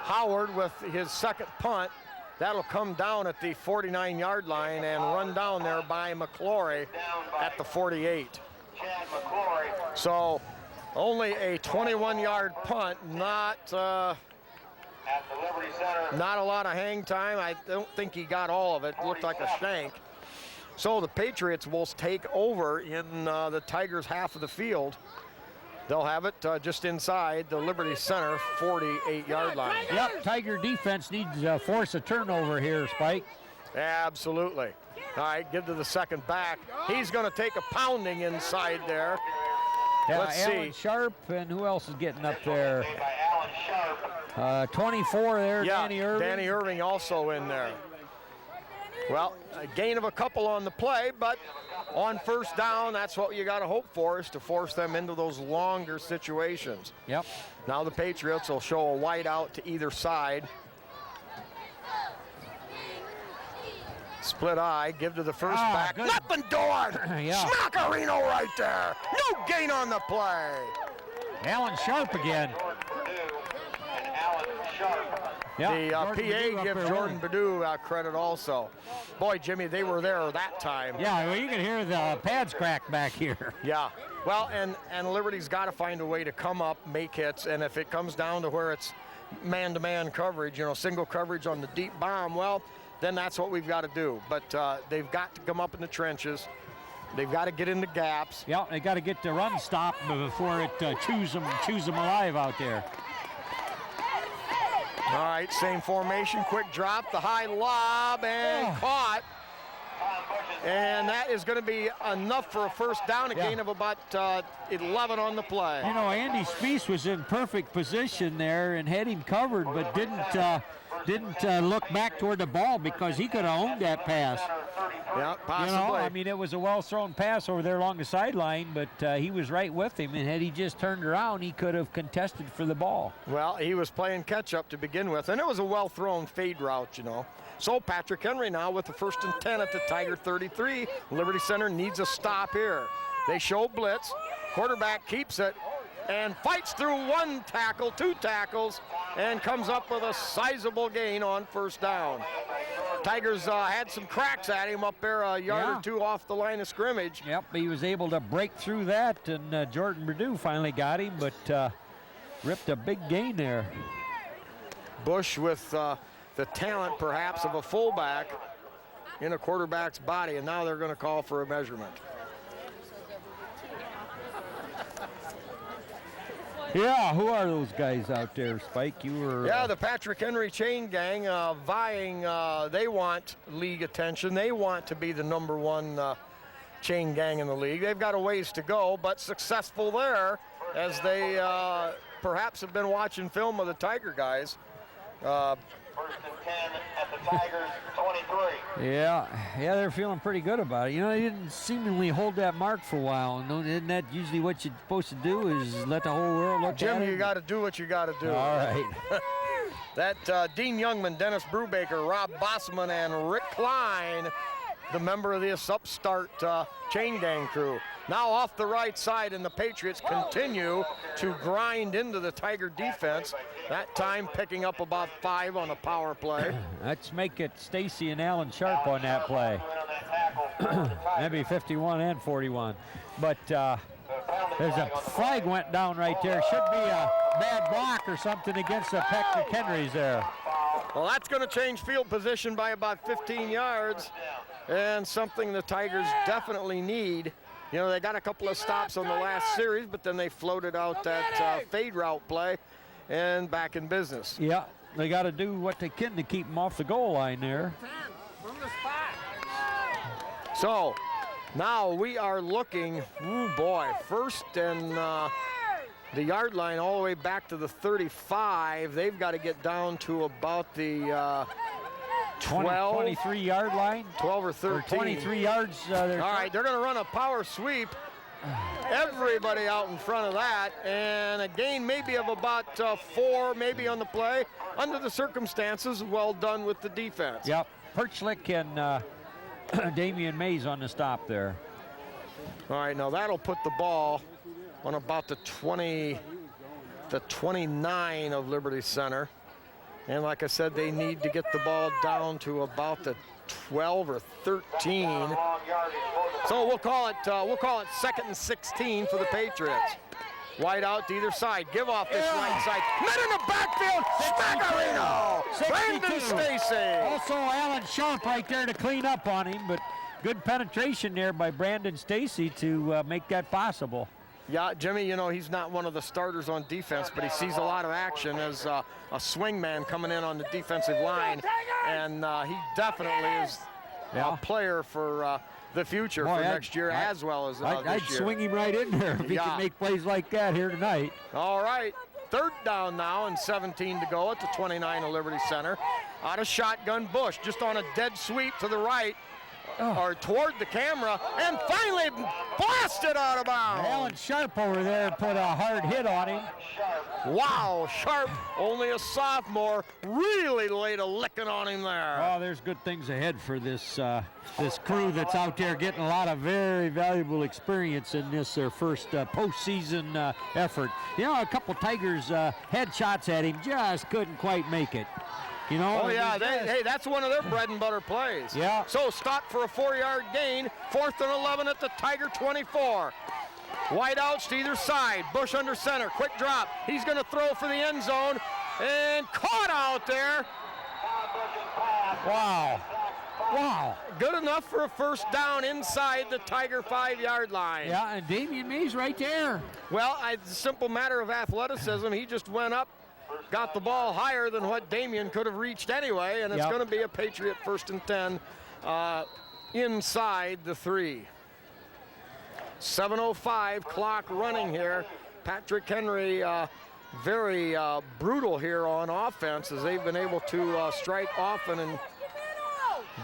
Howard with his second punt. That'll come down at the 49-yard line and run down there by McClory at the 48. So only a 21-yard punt, not a lot of hang time. I don't think he got all of it. It looked like a shank. So the Patriots will take over in the Tigers' half of the field. They'll have it just inside the Liberty Center 48-yard line. Yep, Tiger defense needs to force a turnover here, Spike. Absolutely. All right, give to the second back. He's going to take a pounding inside there. Let's Alan see. Sharp, and who else is getting up there? 24 there, Yeah, Danny Irving. Danny Irving also in there. Well, a gain of a couple on the play, but on first down, that's what you got to hope for, is to force them into those longer situations. Yep. Now the Patriots will show a wide out to either side. Split eye, give to the first back. good. Leppendorf! Yeah. Smaccarino right there! No gain on the play! Alan Sharp again. Yeah, The Jordan Purdue PA up gives there Jordan winning. Purdue credit also. Boy, Jimmy, they were there that time. Yeah, well, you can hear the pads crack back here. Yeah. Well, and Liberty's got to find a way to come up, make hits, and if it comes down to where it's man-to-man coverage, single coverage on the deep bomb, well, then that's what we've got to do. But they've got to come up in the trenches. They've got to get into gaps. Yeah, they got to get the run stopped before it chews them alive out there. All right, same formation, quick drop, the high lob, and caught. And that is going to be enough for a first down, a gain of about 11 on the play. Andy Speece was in perfect position there and had him covered, but didn't look back toward the ball because he could have owned that pass. Yeah, possibly. It was a well-thrown pass over there along the sideline, but he was right with him, and had he just turned around, he could have contested for the ball. Well, he was playing catch-up to begin with, and it was a well-thrown fade route, So Patrick Henry now with the 1st and 10 at the Tiger 33. Liberty Center needs a stop here. They show blitz. Quarterback keeps it and fights through 1 tackle, 2 tackles, and comes up with a sizable gain on first down. Tigers had some cracks at him up there a yard Yeah. or two off the line of scrimmage. Yep, he was able to break through that, and Jordan Purdue finally got him, but ripped a big gain there. Bush with the talent perhaps of a fullback in a quarterback's body, and now they're going to call for a measurement. Yeah, who are those guys out there, Spike? You were... Yeah, the Patrick Henry chain gang vying. They want league attention. They want to be the #1 chain gang in the league. They've got a ways to go, but successful there as they perhaps have been watching film of the Tiger guys. First and 10 at the Tigers 23. Yeah, they're feeling pretty good about it. You know, they didn't seemingly hold that mark for a while. And isn't that usually what you're supposed to do, is let the whole world look at Jim, it? you got to do what you got to do. All right. That Dean Youngman, Dennis Brubaker, Rob Bossman, and Rick Klein, the member of this upstart chain gang crew. Now off the right side, and the Patriots continue to grind into the Tiger defense. That time picking up about 5 on a power play. Let's make it Stacy and Alan Sharp on that play. Maybe 51 and 41. But there's a flag went down right there. Should be a bad block or something against the Patrick Henrys there. Well, that's going to change field position by about 15 yards, and something the Tigers definitely need. You know, they got a couple of stops on the last series, but then they floated out that fade route play and back in business. Yeah, they got to do what they can to keep them off the goal line there. So now we are looking, oh boy, first and the yard line all the way back to the 35. They've got to get down to about the 12, 23-yard line. 12 or 13. Or 23 yards. All right, they're going to run a power sweep. Everybody out in front of that, and a gain maybe of about 4 maybe on the play. Under the circumstances, well done with the defense. Yep, Perchlik and Damian Mays on the stop there. All right, now that'll put the ball on about the 29 of Liberty Center. And like I said, they need to get the ball down to about the 12 or 13. So we'll call it 2nd and 16 for the Patriots. Wide out to either side. Give off this right side. Met in the backfield. Smackarino. 62. Brandon Stacy. Also Alan Sharp right there to clean up on him, but good penetration there by Brandon Stacy to make that possible. Yeah, Jimmy, you know, he's not one of the starters on defense, but he sees a lot of action as a swing man coming in on the defensive line, and he definitely is a player for the future for next year as well as I'd this year. swing him right in there if he can make plays like that here tonight. All right, 3rd down now and 17 to go at the 29 of Liberty Center. Out of shotgun, Bush just on a dead sweep to the right. Or toward the camera, and finally blasted out of bounds. Alan Sharp over there put a hard hit on him. Wow, Sharp, only a sophomore, really laid a licking on him there. Oh, there's good things ahead for this this crew that's out there getting a lot of very valuable experience in this their first postseason effort. You know, a couple Tigers headshots at him just couldn't quite make it. You know, oh yeah, hey, that's one of their bread and butter plays. Yeah. So stop for a 4-yard gain, 4th and 11 at the Tiger 24. Wide outs to either side. Bush under center, quick drop. He's going to throw for the end zone, and caught out there. Wow. Wow. Good enough for a first down inside the Tiger 5-yard line. Yeah, and Damian Mays right there. Well, it's a simple matter of athleticism. He just went up, got the ball higher than what Damian could have reached anyway, and it's going to be a Patriot 1st and 10 inside the 3. 7:05 clock running here. Patrick Henry very brutal here on offense as they've been able to strike often and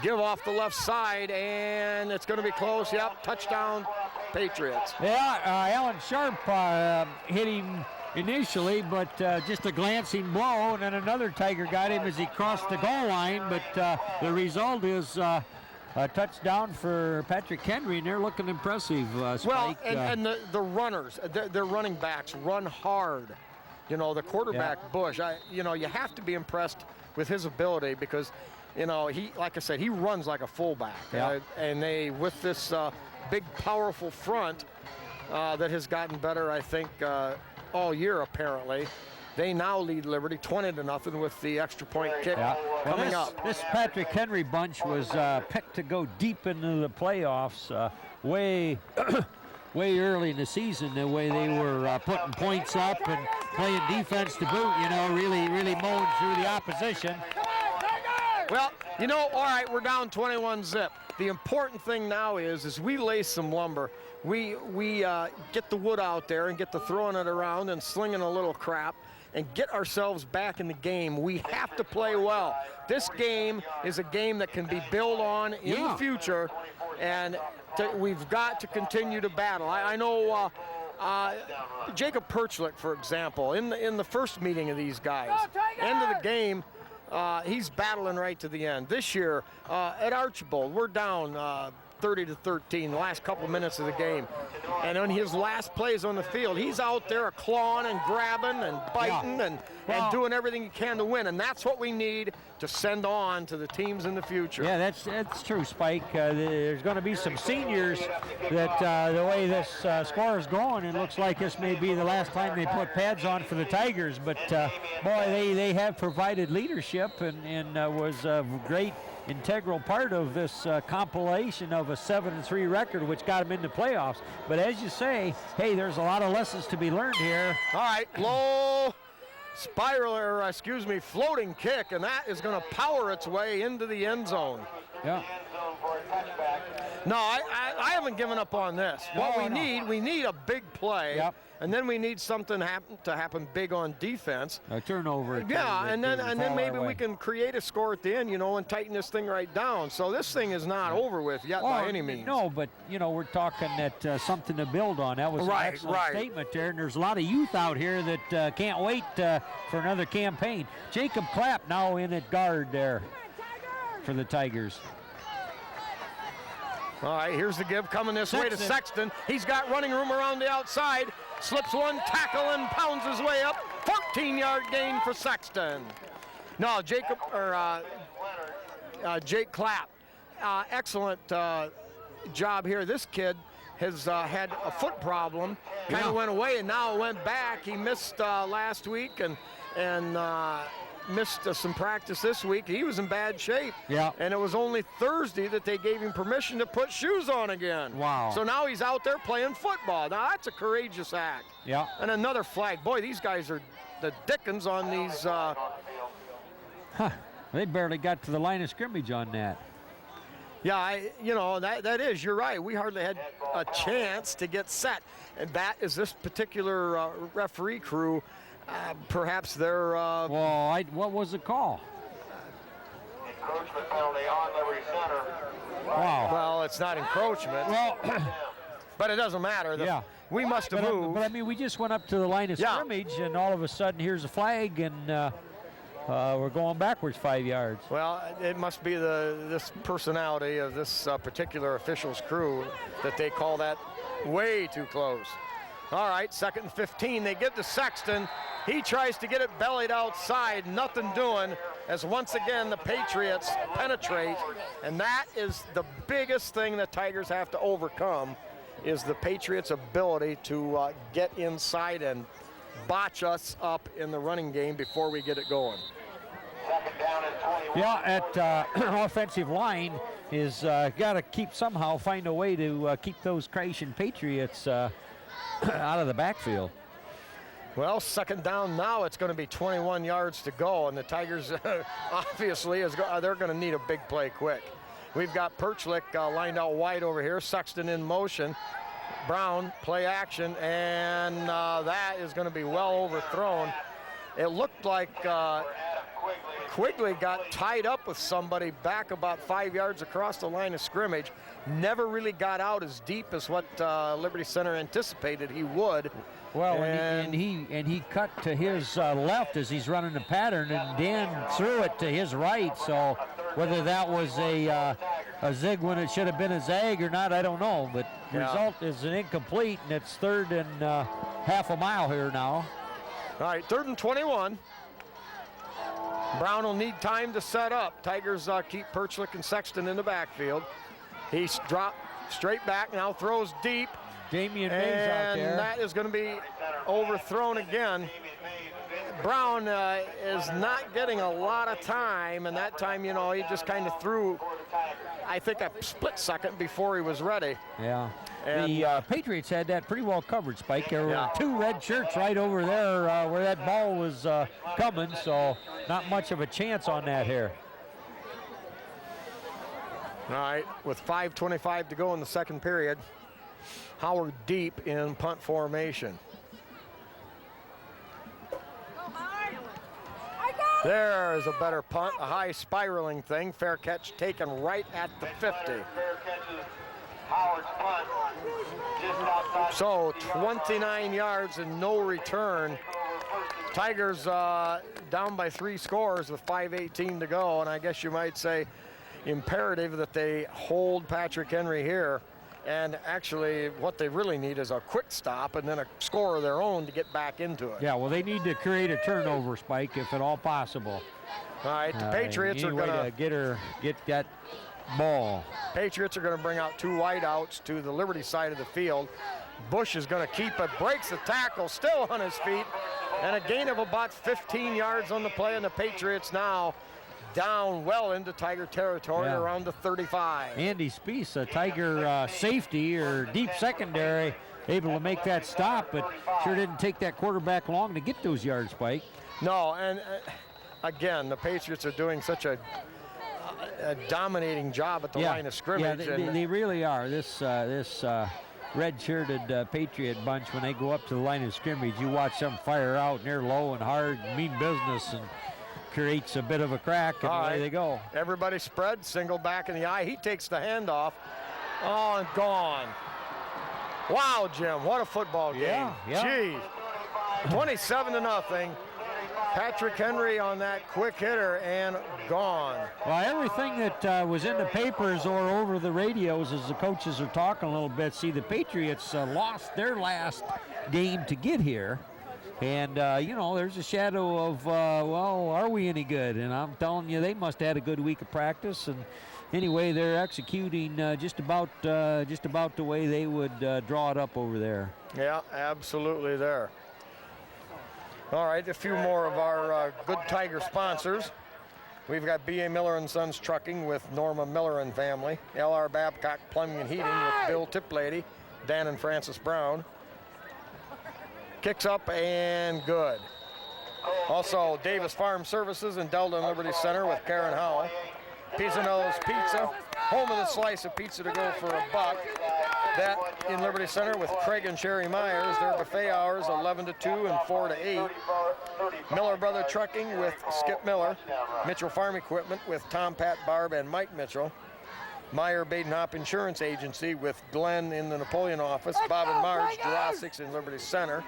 give off the left side, and it's going to be close. Yep, touchdown Patriots. Yeah, Alan Sharp hit him initially, but just a glancing blow, and then another Tiger got him as he crossed the goal line, but the result is a touchdown for Patrick Henry, and they're looking impressive, Spike. Well, and the runners, their running backs run hard. You know, the quarterback, Bush, you know, you have to be impressed with his ability because you know, he, like I said, he runs like a fullback. Yeah. And they, with this big, powerful front that has gotten better, I think, all year apparently. They now lead Liberty 20-0 with the extra point kick coming up. This Patrick Henry bunch was picked to go deep into the playoffs way early in the season, the way they were putting points up and playing defense to boot, you know, really mowing through the opposition. Well, you know, all right, we're down 21-zip. The important thing now is we lay some lumber. We get the wood out there and get to throwing it around and slinging a little crap and get ourselves back in the game. We have to play well. This game is a game that can be built on in the future, and we've got to continue to battle. I know Jacob Perchlik, for example, in the first meeting of these guys, end of the game, he's battling right to the end. This year at Archibald, we're down 30-13 the last couple of minutes of the game. And on his last plays on the field, he's out there clawing and grabbing and biting and doing everything he can to win. And that's what we need to send on to the teams in the future. Yeah, that's true, Spike. There's going to be some seniors that the way this score is going, it looks like this may be the last time they put pads on for the Tigers. But, boy, they have provided leadership and was a great integral part of this compilation of a 7-3 record, which got them into playoffs. But as you say, hey, there's a lot of lessons to be learned here. All right, low floating kick, and that is going to power its way into the end zone. Yeah. No, I haven't given up on this. What we need a big play. Yep. And then we need something to happen big on defense. A turnover. Yeah, and then maybe we can create a score at the end, you know, and tighten this thing right down. So this thing is not over with yet by any means. No, but, you know, we're talking that something to build on. That was an excellent statement there, and there's a lot of youth out here that can't wait for another campaign. Jacob Clapp now in at guard there for the Tigers. All right, here's the give coming this way to Sexton. He's got running room around the outside. Slips one tackle and pounds his way up. 14-yard gain for Sexton. No, Jake Clapp. Excellent job here. This kid has had a foot problem. Kind of went away and now it went back. He missed last week and missed some practice this week. He was in bad shape. Yeah. And it was only Thursday that they gave him permission to put shoes on again. Wow. So now he's out there playing football. Now that's a courageous act. Yeah. And another flag. Boy, these guys are the dickens on these. They barely got to the line of scrimmage on that. Yeah, that is, you're right. We hardly had a chance to get set. And that is this particular referee crew. Perhaps they're. What was the call? Encroachment penalty on Liberty Center. Wow. Well, it's not encroachment. Well, but it doesn't matter. We must have moved. But I mean, we just went up to the line of scrimmage, and all of a sudden, here's a flag, and we're going backwards 5 yards. Well, it must be this personality of this particular official's crew that they call that way too close. All right, 2nd and 15. They get to Sexton. He tries to get it bellied outside. Nothing doing, as once again the Patriots penetrate. And that is the biggest thing the Tigers have to overcome, is the Patriots' ability to get inside and botch us up in the running game before we get it going. Second down and 21. Yeah, at offensive line is got to find a way to keep those Croatian Patriots out of the backfield. Well, 2nd down now. It's going to be 21 yards to go, and the Tigers obviously they're going to need a big play quick. We've got Perchlik lined out wide over here. Sexton in motion. Brown play action, and that is going to be well overthrown. It looked like Quigley got tied up with somebody back about 5 yards across the line of scrimmage. Never really got out as deep as what Liberty Center anticipated he would. Well, and he cut to his left as he's running the pattern, and Dan threw it to his right. So whether that was a zig when it should have been a zag or not, I don't know. But the result is an incomplete, and it's 3rd and half a mile here now. All right, 3rd and 21. Brown will need time to set up. Tigers keep Perchlik and Sexton in the backfield. He's dropped straight back, now throws deep. Damian Mays out there. And that is going to be overthrown again. Brown is not getting a lot of time, and that time, you know, he just kind of threw, I think, a split second before he was ready. Yeah. And, The Patriots had that pretty well covered, Spike. There were 2 red shirts right over there where that ball was coming, so not much of a chance on that here. All right, with 5:25 to go in the second period, Howard deep in punt formation. There's a better punt, a high spiraling thing. Fair catch taken right at the 50. Fair catches Howard's punt just outside. So 29 yards and no return. Tigers down by 3 scores with 5:18 to go, and I guess you might say imperative that they hold Patrick Henry here. And actually, what they really need is a quick stop and then a score of their own to get back into it. Yeah, well, they need to create a turnover, Spike, if at all possible. All right, the Patriots are any way going to get that ball. Patriots are going to bring out 2 wideouts to the Liberty side of the field. Bush is going to keep it, breaks the tackle, still on his feet, and a gain of about 15 yards on the play, and the Patriots now down well into Tiger territory around the 35. Andy Spees, a Tiger safety or deep secondary, able to make that stop, but sure didn't take that quarterback long to get those yards, Spike. No, and again, the Patriots are doing such a dominating job at the line of scrimmage. Yeah, they really are. This red-shirted Patriot bunch, when they go up to the line of scrimmage, you watch them fire out, and they're low and hard, mean business, and creates a bit of a crack, and away they go. Everybody spread, single back in the eye. He takes the handoff. Oh, and gone. Wow, Jim, what a football game. Yeah. Gee, 27-0. Patrick Henry on that quick hitter and gone. Well, everything that was in the papers or over the radios as the coaches are talking a little bit, see, the Patriots lost their last game to get here. And, you know, there's a shadow of, well, are we any good? And I'm telling you, they must have had a good week of practice. And anyway, they're executing just about the way they would draw it up over there. Yeah, absolutely there. All right, a few more of our good Tiger sponsors. We've got B.A. Miller and Sons Trucking with Norma Miller and family. L.R. Babcock Plumbing and Heating with Bill Tiplady, Dan and Francis Brown. Kicks up and good. Also, Davis Farm Services and Delta and Liberty Center with Karen Howell. Pisanello's Pizza, home of the slice of pizza to go for $1. That in Liberty Center with Craig and Sherry Myers. Their buffet hours 11 to 2 and 4 to 8. Miller Brother Trucking with Skip Miller. Mitchell Farm Equipment with Tom, Pat, Barb, and Mike Mitchell. Meyer Badenhop Insurance Agency with Glenn in the Napoleon office. Bob and Marge Jurassics in Liberty Center.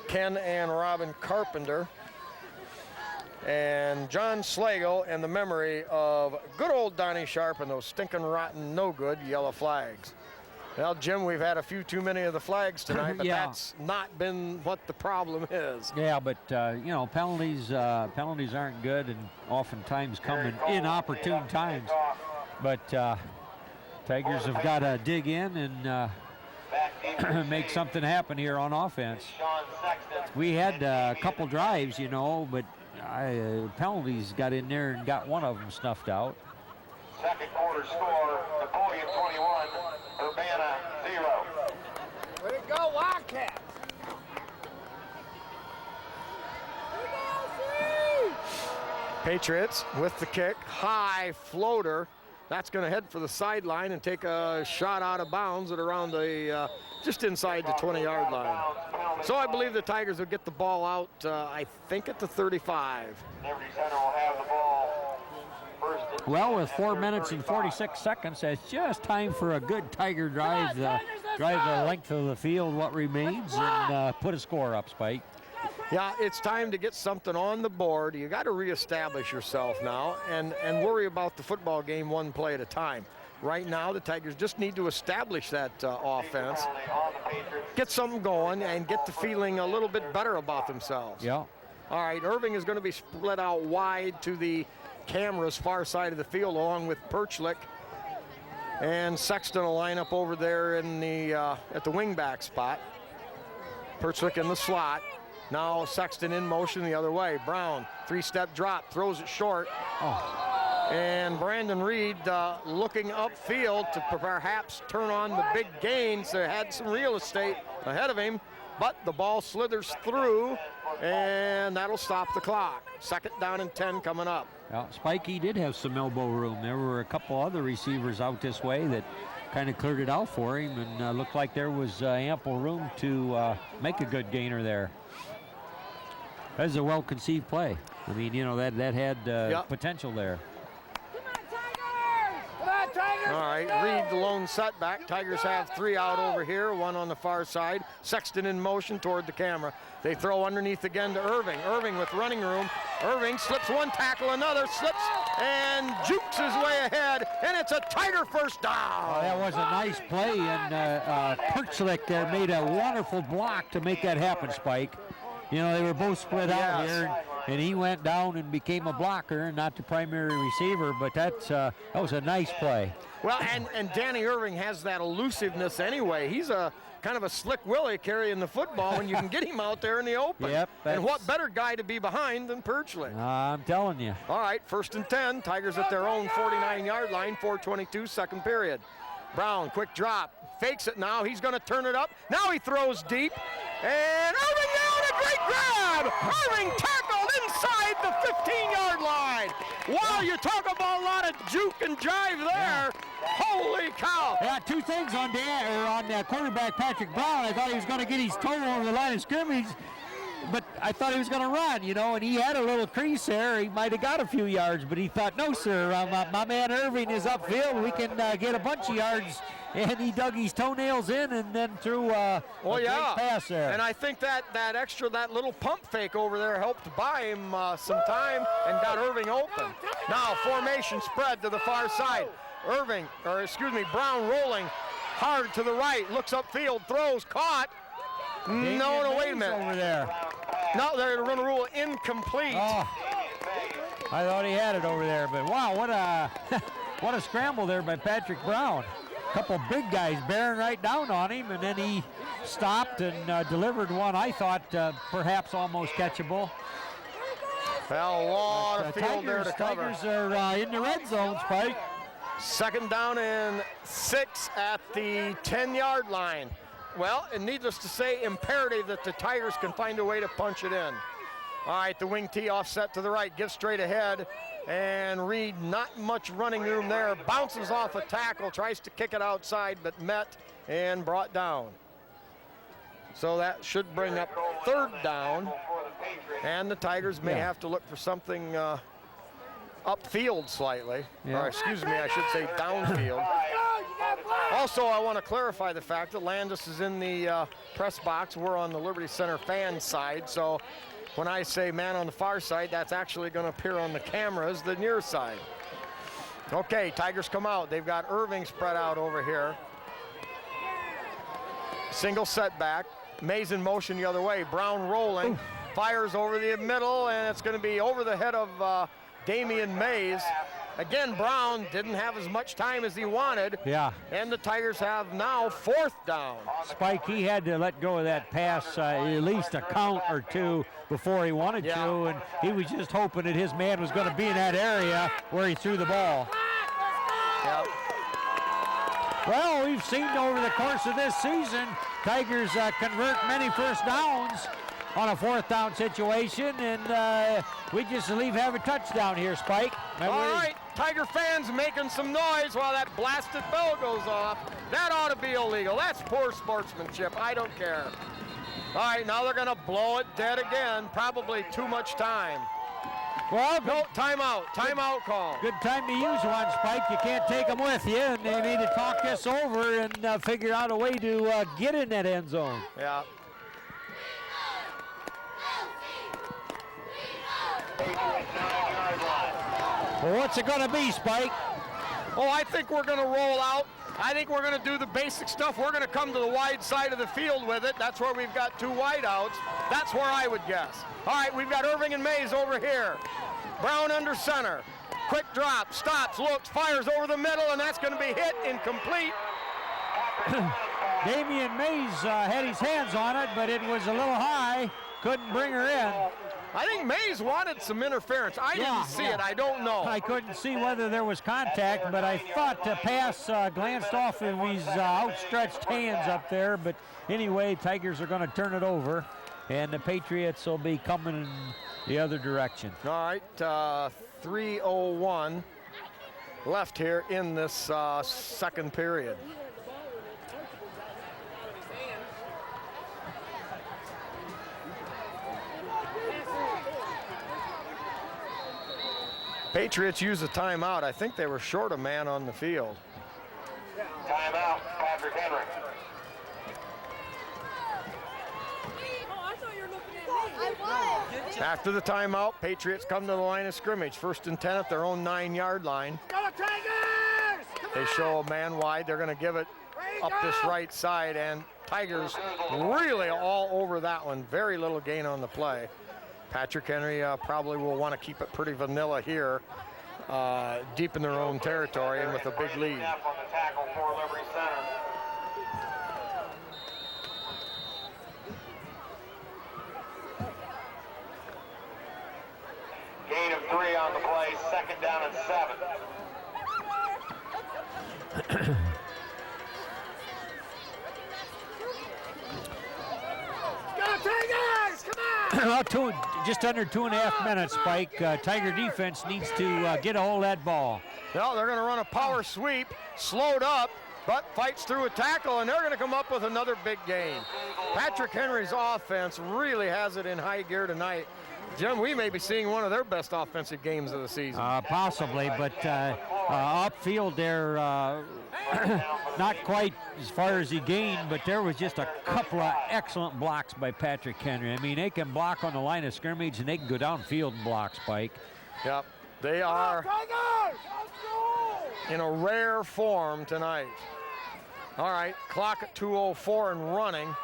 Ken and Robin Carpenter. And John Slagle and the memory of good old Donnie Sharp and those stinking rotten no good yellow flags. Well, Jim, we've had a few too many of the flags tonight, but that's not been what the problem is. Yeah, but you know, penalties aren't good, and oftentimes come in inopportune times. But Tigers have got to dig in and make something happen here on offense. We had a couple drives, you know, but penalties got in there and got one of them snuffed out. Second quarter score, Napoleon 21, Urbana 0. Way to go, Wildcats! Patriots with the kick, high floater. That's going to head for the sideline and take a shot out of bounds at around the, just inside the 20-yard line. So I believe the Tigers will get the ball out, I think at the 35. Liberty Center will have the ball first and Well, with 4 minutes and 46 seconds, it's just time for a good Tiger drive, drive the length of the field, what remains, and put a score up, Spike. Yeah, it's time to get something on the board. You got to reestablish yourself now and worry about the football game one play at a time. Right now, the Tigers just need to establish that offense, get something going, and get the feeling a little bit better about themselves. Yeah. All right, Irving is going to be split out wide to the camera's far side of the field along with Perchlik. And Sexton will line up over there in the at the wingback spot. Perchlik in the slot. Now Sexton in motion the other way. Brown, 3-step drop, throws it short. And Brandon Reed looking upfield to perhaps turn on the big gains. They had some real estate ahead of him, but the ball slithers through, and that'll stop the clock. 2nd down and 10 coming up. Well, Spikey did have some elbow room. There were a couple other receivers out this way that kind of cleared it out for him, and looked like there was ample room to make a good gainer there. That was a well-conceived play. I mean, you know, that had potential there. All right, Reed the lone setback. Tigers have 3 out over here, 1 on the far side. Sexton in motion toward the camera. They throw underneath again to Irving. Irving with running room. Irving slips one tackle, another slips and jukes his way ahead, and it's a Tiger first down. Well, that was a nice play, and Perchlik there made a wonderful block to make that happen, Spike. You know, they were both split out here, and he went down and became a blocker, not the primary receiver, but that was a nice play. Well, and Danny Irving has that elusiveness anyway. He's a kind of a slick Willie carrying the football when you can get him out there in the open. Yep. And what better guy to be behind than Perchlik? I'm telling you. All right, 1st and 10. Tigers at their own 49-yard line, 4:22, 2nd period. Brown, quick drop. Fakes it now. He's going to turn it up. Now he throws deep. And Irving down, a great grab! Irving tackled inside the 15-yard line. Wow, you talk about a lot of juke and jive there. Holy cow! Yeah, 2 things on quarterback Patrick Brown. I thought he was going to get his toe over the line of scrimmage, but I thought he was going to run, you know, and he had a little crease there. He might have got a few yards, but he thought, no, sir, my man Irving is upfield. We can get a bunch of yards. And he dug his toenails in and then threw a great pass there. And I think that little pump fake over there helped buy him some time and got Irving open. Now formation spread to the far side. Brown rolling hard to the right, looks upfield, throws, caught. No, wait a minute. Over there. No, they're going to rule incomplete. Oh, I thought he had it over there, but wow, what a scramble there by Patrick Brown. Couple big guys bearing right down on him, and then he stopped and delivered one I thought perhaps almost catchable. Well, a lot of field there to cover. Tigers are in the red zone, Spike. 2nd down and 6 at the 10-yard line. Well, and needless to say, imperative that the Tigers can find a way to punch it in. All right, the wing tee offset to the right, gives straight ahead. And Reed, not much running room there. Bounces off a tackle, tries to kick it outside, but met and brought down. So that should bring up 3rd down. And the Tigers may have to look for something upfield slightly. Yeah. Or excuse me, I should say downfield. Also, I want to clarify the fact that Landis is in the press box. We're on the Liberty Center fan side, so when I say man on the far side, that's actually going to appear on the cameras, the near side. Okay, Tigers come out. They've got Irving spread out over here. Single setback. Mays in motion the other way. Brown rolling. Ooh. Fires over the middle, and it's going to be over the head of Damian Mays. Again, Brown didn't have as much time as he wanted. Yeah. And the Tigers have now 4th down. Spike, he had to let go of that pass at least a count or 2 before he wanted to, and he was just hoping that his man was going to be in that area where he threw the ball. Yep. Well, we've seen over the course of this season, Tigers convert many first downs on a 4th down situation, and we just have a touchdown here, Spike. All right, Tiger fans making some noise while that blasted bell goes off. That ought to be illegal. That's poor sportsmanship. I don't care. All right, now they're going to blow it dead again. Probably too much time. Well, no, timeout. Timeout call. Good time to use one, Spike. You can't take them with you, and they need to talk this over and figure out a way to get in that end zone. Yeah. Well, what's it going to be, Spike? Oh, I think we're going to roll out I think we're going to do the basic stuff. We're going to come to the wide side of the field with it. That's where we've got 2 wideouts. That's where I would guess. All right, we've got Irving and Mays over here. Brown under center. Quick drop, stops, looks, fires over the middle, and that's going to be hit incomplete. Damian Mays had his hands on it, but it was a little high. Couldn't bring her in. I think Mays wanted some interference. I didn't see it. I don't know. I couldn't see whether there was contact, but I thought the pass glanced off of his outstretched hands up there. But anyway, Tigers are going to turn it over, and the Patriots will be coming in the other direction. All right, 3:01 left here in this second period. Patriots use a timeout. I think they were short a man on the field. Timeout, Patrick Henry. After the timeout, Patriots come to the line of scrimmage. 1st and 10 at their own 9-yard line. Go Tigers! They show a man wide. They're going to give it up this right side, and Tigers really all over that one. Very little gain on the play. Patrick Henry probably will want to keep it pretty vanilla here, deep in their own territory and with a big lead. Neff on the tackle for Liberty Center. Gain of 3 on the play, 2nd down and 7. Go Tigers! Come on! Well, just under 2.5 minutes, Spike. Tiger defense needs to get a hold of that ball. Well, they're going to run a power sweep, slowed up, but fights through a tackle, and they're going to come up with another big gain. Patrick Henry's offense really has it in high gear tonight. Jim, we may be seeing one of their best offensive games of the season. Possibly, but upfield there, not quite as far as he gained, but there was just a couple of excellent blocks by Patrick Henry. I mean, they can block on the line of scrimmage, and they can go downfield and block, Spike. Yep, they are Tigers! Let's go! in a rare form tonight. All right, clock at 2:04 and running.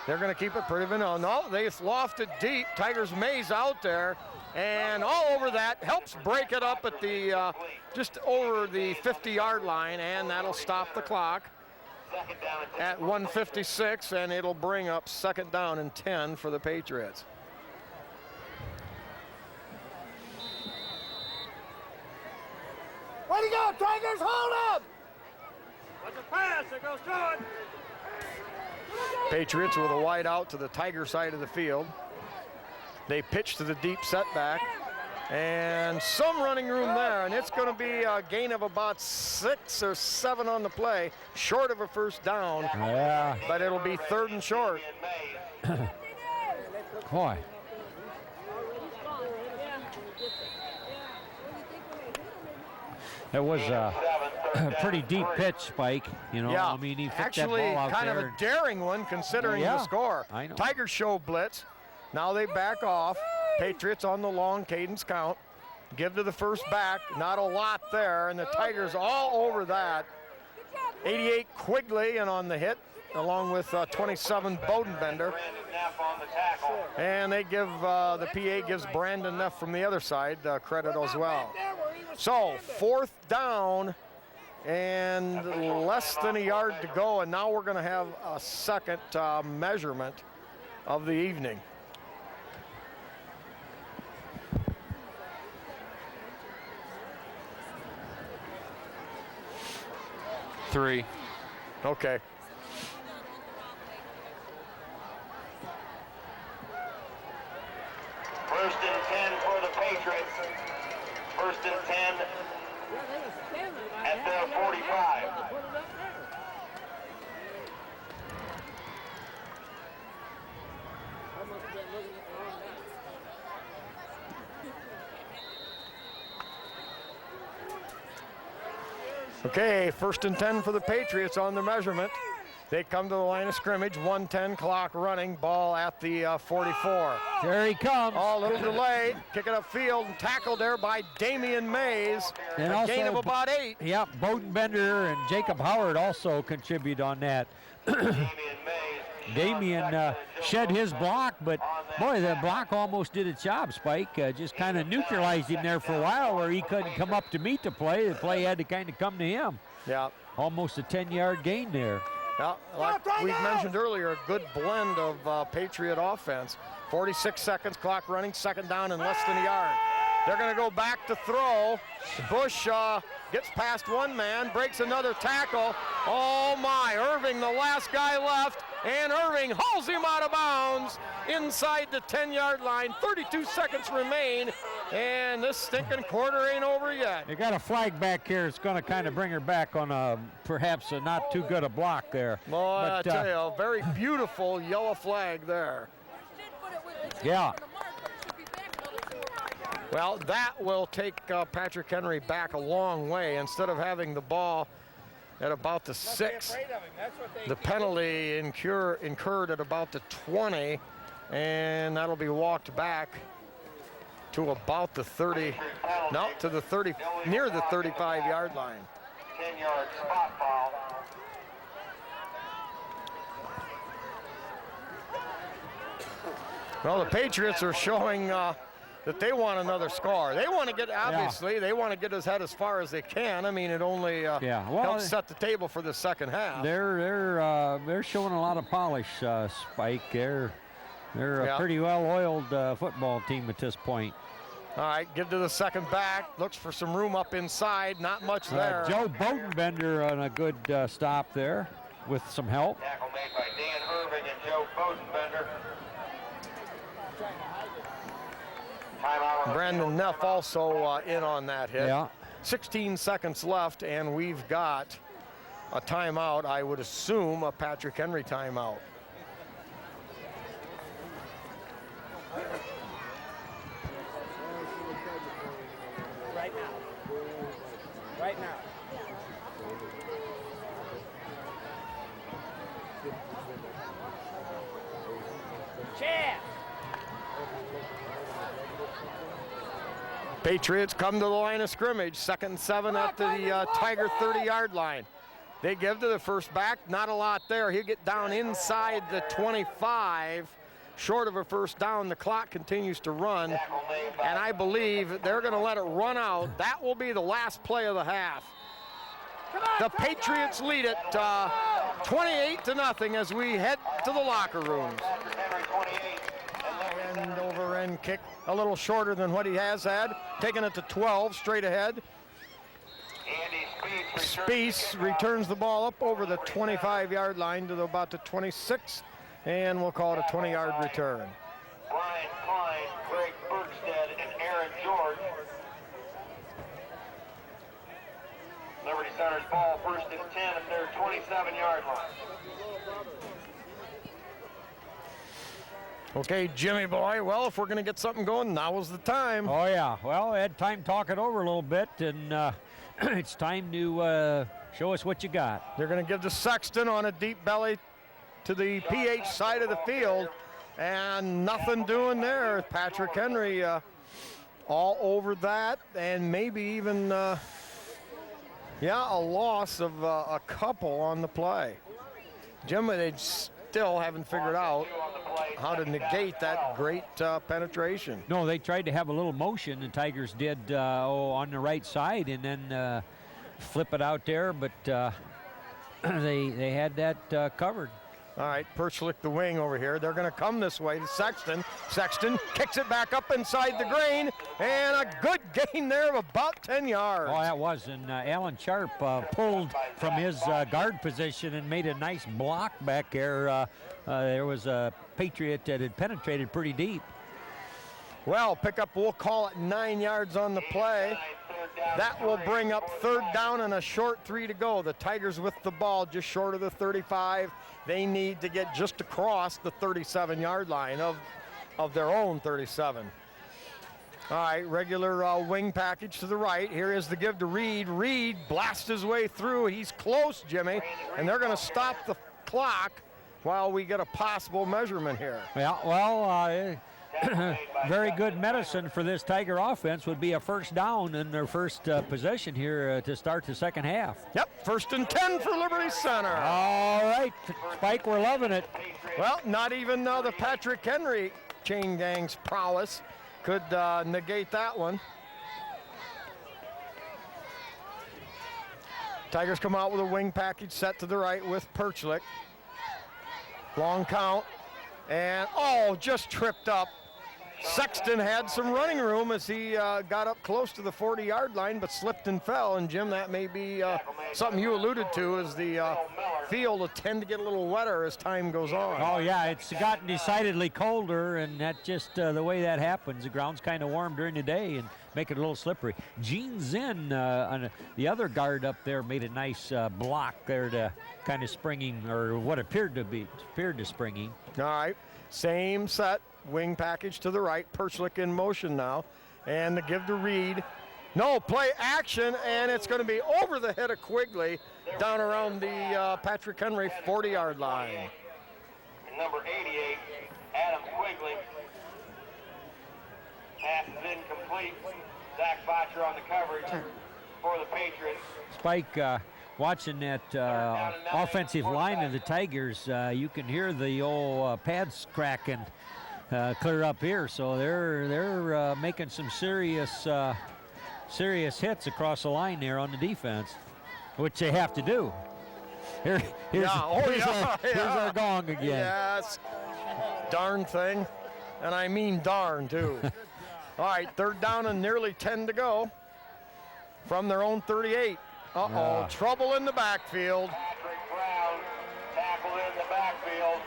They're going to keep it pretty vanilla. No, they lofted deep. Tigers Mays out there, and all over that helps break it up at the just over the 50-yard line, and that'll stop the clock at 1:56, and it'll bring up 2nd down and 10 for the Patriots. Way to go, Tigers! Hold him! That's a pass. It goes good. Patriots with a wide out to the Tiger side of the field. They pitch to the deep setback, and some running room there, and it's going to be a gain of about 6 or 7 on the play, short of a 1st down. Yeah. But it'll be 3rd and short. Boy. That was a pretty deep pitch, Spike. You know, Yeah, I mean, he picked actually that ball out kind there. of a daring one considering Yeah, the score. I know. Tigers show blitz. Now they back off. Patriots on the long cadence count. Give to the 1st back. Not a lot there, and the Tigers all over that. 88 Quigley and on the hit, along with 27 Bodenbender. Brandon Neff on the tackle. And they give the PA gives Brandon Neff from the other side credit as well. So 4th down and less than a yard to go, and now we're going to have a second measurement of the evening. Three. Okay. First and 10 for the Patriots. 1st and 10 at their 45. Okay, 1st and 10 for the Patriots on the measurement. They come to the line of scrimmage, 1:10 clock running, ball at the 44. There he comes. Oh, a little delayed, kick it upfield and tackled there by Damian Mays. And A also gain of about 8. Yep, Bodenbender and Jacob Howard also contribute on that. Damian shed his block, but boy, the block almost did its job, Spike. Just kind of neutralized him there for a while where he couldn't come up to meet the play. The play had to kind of come to him. Yeah. Almost a 10-yard gain there. Yeah, like we mentioned earlier, a good blend of Patriot offense. 46 seconds, clock running, second down and less than a yard. They're going to go back to throw. Bush gets past one man, breaks another tackle. Oh my, Irving, the last guy left, and Irving hauls him out of bounds inside the 10-yard line. 32 seconds remain, and this stinking quarter ain't over yet. They got a flag back here. It's going to kind of bring her back on a perhaps a not too good a block there. Boy, I But, tell you, a very beautiful yellow flag there. Yeah. Well, that will take Patrick Henry back a long way. Instead of having the ball at about the 6, the penalty incurred at about the 20, and that'll be walked back to about the 30, no, to the 30, near the 35-yard line. 10-yard spot foul. Well, the Patriots are showing that they want another score. They want to get, obviously, they want to get his head as far as they can. I mean, it only helps set the table for the second half. They're showing a lot of polish, Spike. They're a pretty well-oiled football team at this point. All right, give to the second back. Looks for some room up inside. Not much there. Joe Bodenbender on a good stop there with some help. Tackle made by Dan Irving and Joe Bodenbender. Brandon Neff also in on that hit. Yeah. 16 seconds left, and we've got a timeout. I would assume a Patrick Henry timeout. Right now. Right now. Chad. Patriots come to the line of scrimmage. 2nd and 7 at the Tiger 30-yard line. They give to the first back. Not a lot there. He'll get down inside the 25. Short of a first down, the clock continues to run. And I believe they're going to let it run out. That will be the last play of the half. The Patriots lead it 28-0 as we head to the locker rooms. And over end kick a little shorter than what he has had. Taking it to 12 straight ahead. Spieth returns the ball up over the 25-yard line to about the 26, and we'll call it a 20-yard return. Brian Klein, Greg Bergstead, and Aaron George. Liberty Center's ball first and 10 at their 27-yard line. Okay, Jimmy boy, well, if we're going to get something going, now is the time. Oh, yeah. Well, I had time to talk it over a little bit, and it's time to show us what you got. They're going to give to Sexton on a deep belly to the PH side of the field, and nothing doing there. Patrick Henry all over that, and maybe even, a loss of a couple on the play. Jim, they still haven't figured out how to negate that great penetration. No, they tried to have a little motion, the Tigers did on the right side, and then flip it out there, but they had that covered. All right, Perchlik the wing over here. They're going to come this way to Sexton. Sexton kicks it back up inside the grain, and a good gain there of about 10 yards. Oh, that was, and Alan Sharp pulled from his guard position and made a nice block back there. There was a Patriot that had penetrated pretty deep. Well, pickup, we'll call it 9 yards on the play. That will bring up 3rd down and a short 3 to go. The Tigers with the ball just short of the 35. They need to get just across the 37-yard line of their own 37. All right, regular wing package to the right. Here is the give to Reed. Reed blasts his way through. He's close, Jimmy, and they're going to stop clock while we get a possible measurement here. Yeah, well, very good medicine for this Tiger offense would be a first down in their first possession here to start the second half. Yep, 1st and 10 for Liberty Center. All right, Spike, we're loving it. Well, not even the Patrick Henry chain gang's prowess could negate that one. Tigers come out with a wing package set to the right with Perchlik. Long count, and just tripped up. Sexton had some running room as he got up close to the 40-yard line, but slipped and fell. And Jim, that may be something you alluded to, as the field will tend to get a little wetter as time goes on. Oh yeah, it's gotten decidedly colder, and that just the way that happens. The ground's kind of warm during the day and make it a little slippery. Gene Zinn, on the other guard up there, made a nice block there to kind of springing, or what appeared to springing. All right, same set. Wing package to the right, Perchlik in motion now, and the give to Reed. No, play action, and it's going to be over the head of Quigley down around the Patrick Henry 40-yard line. Number 88, Adam Quigley. Pass is incomplete. Zach Botcher on the coverage for the Patriots. Spike, watching that offensive line of the Tigers, you can hear the old pads cracking clear up here. So they're making some serious hits across the line there on the defense, which they have to do. Here's our gong again. Yes, darn thing, and I mean darn too. All right, 3rd down and nearly 10 to go from their own 38. Trouble in the backfield. Patrick Brown tackled in the backfield.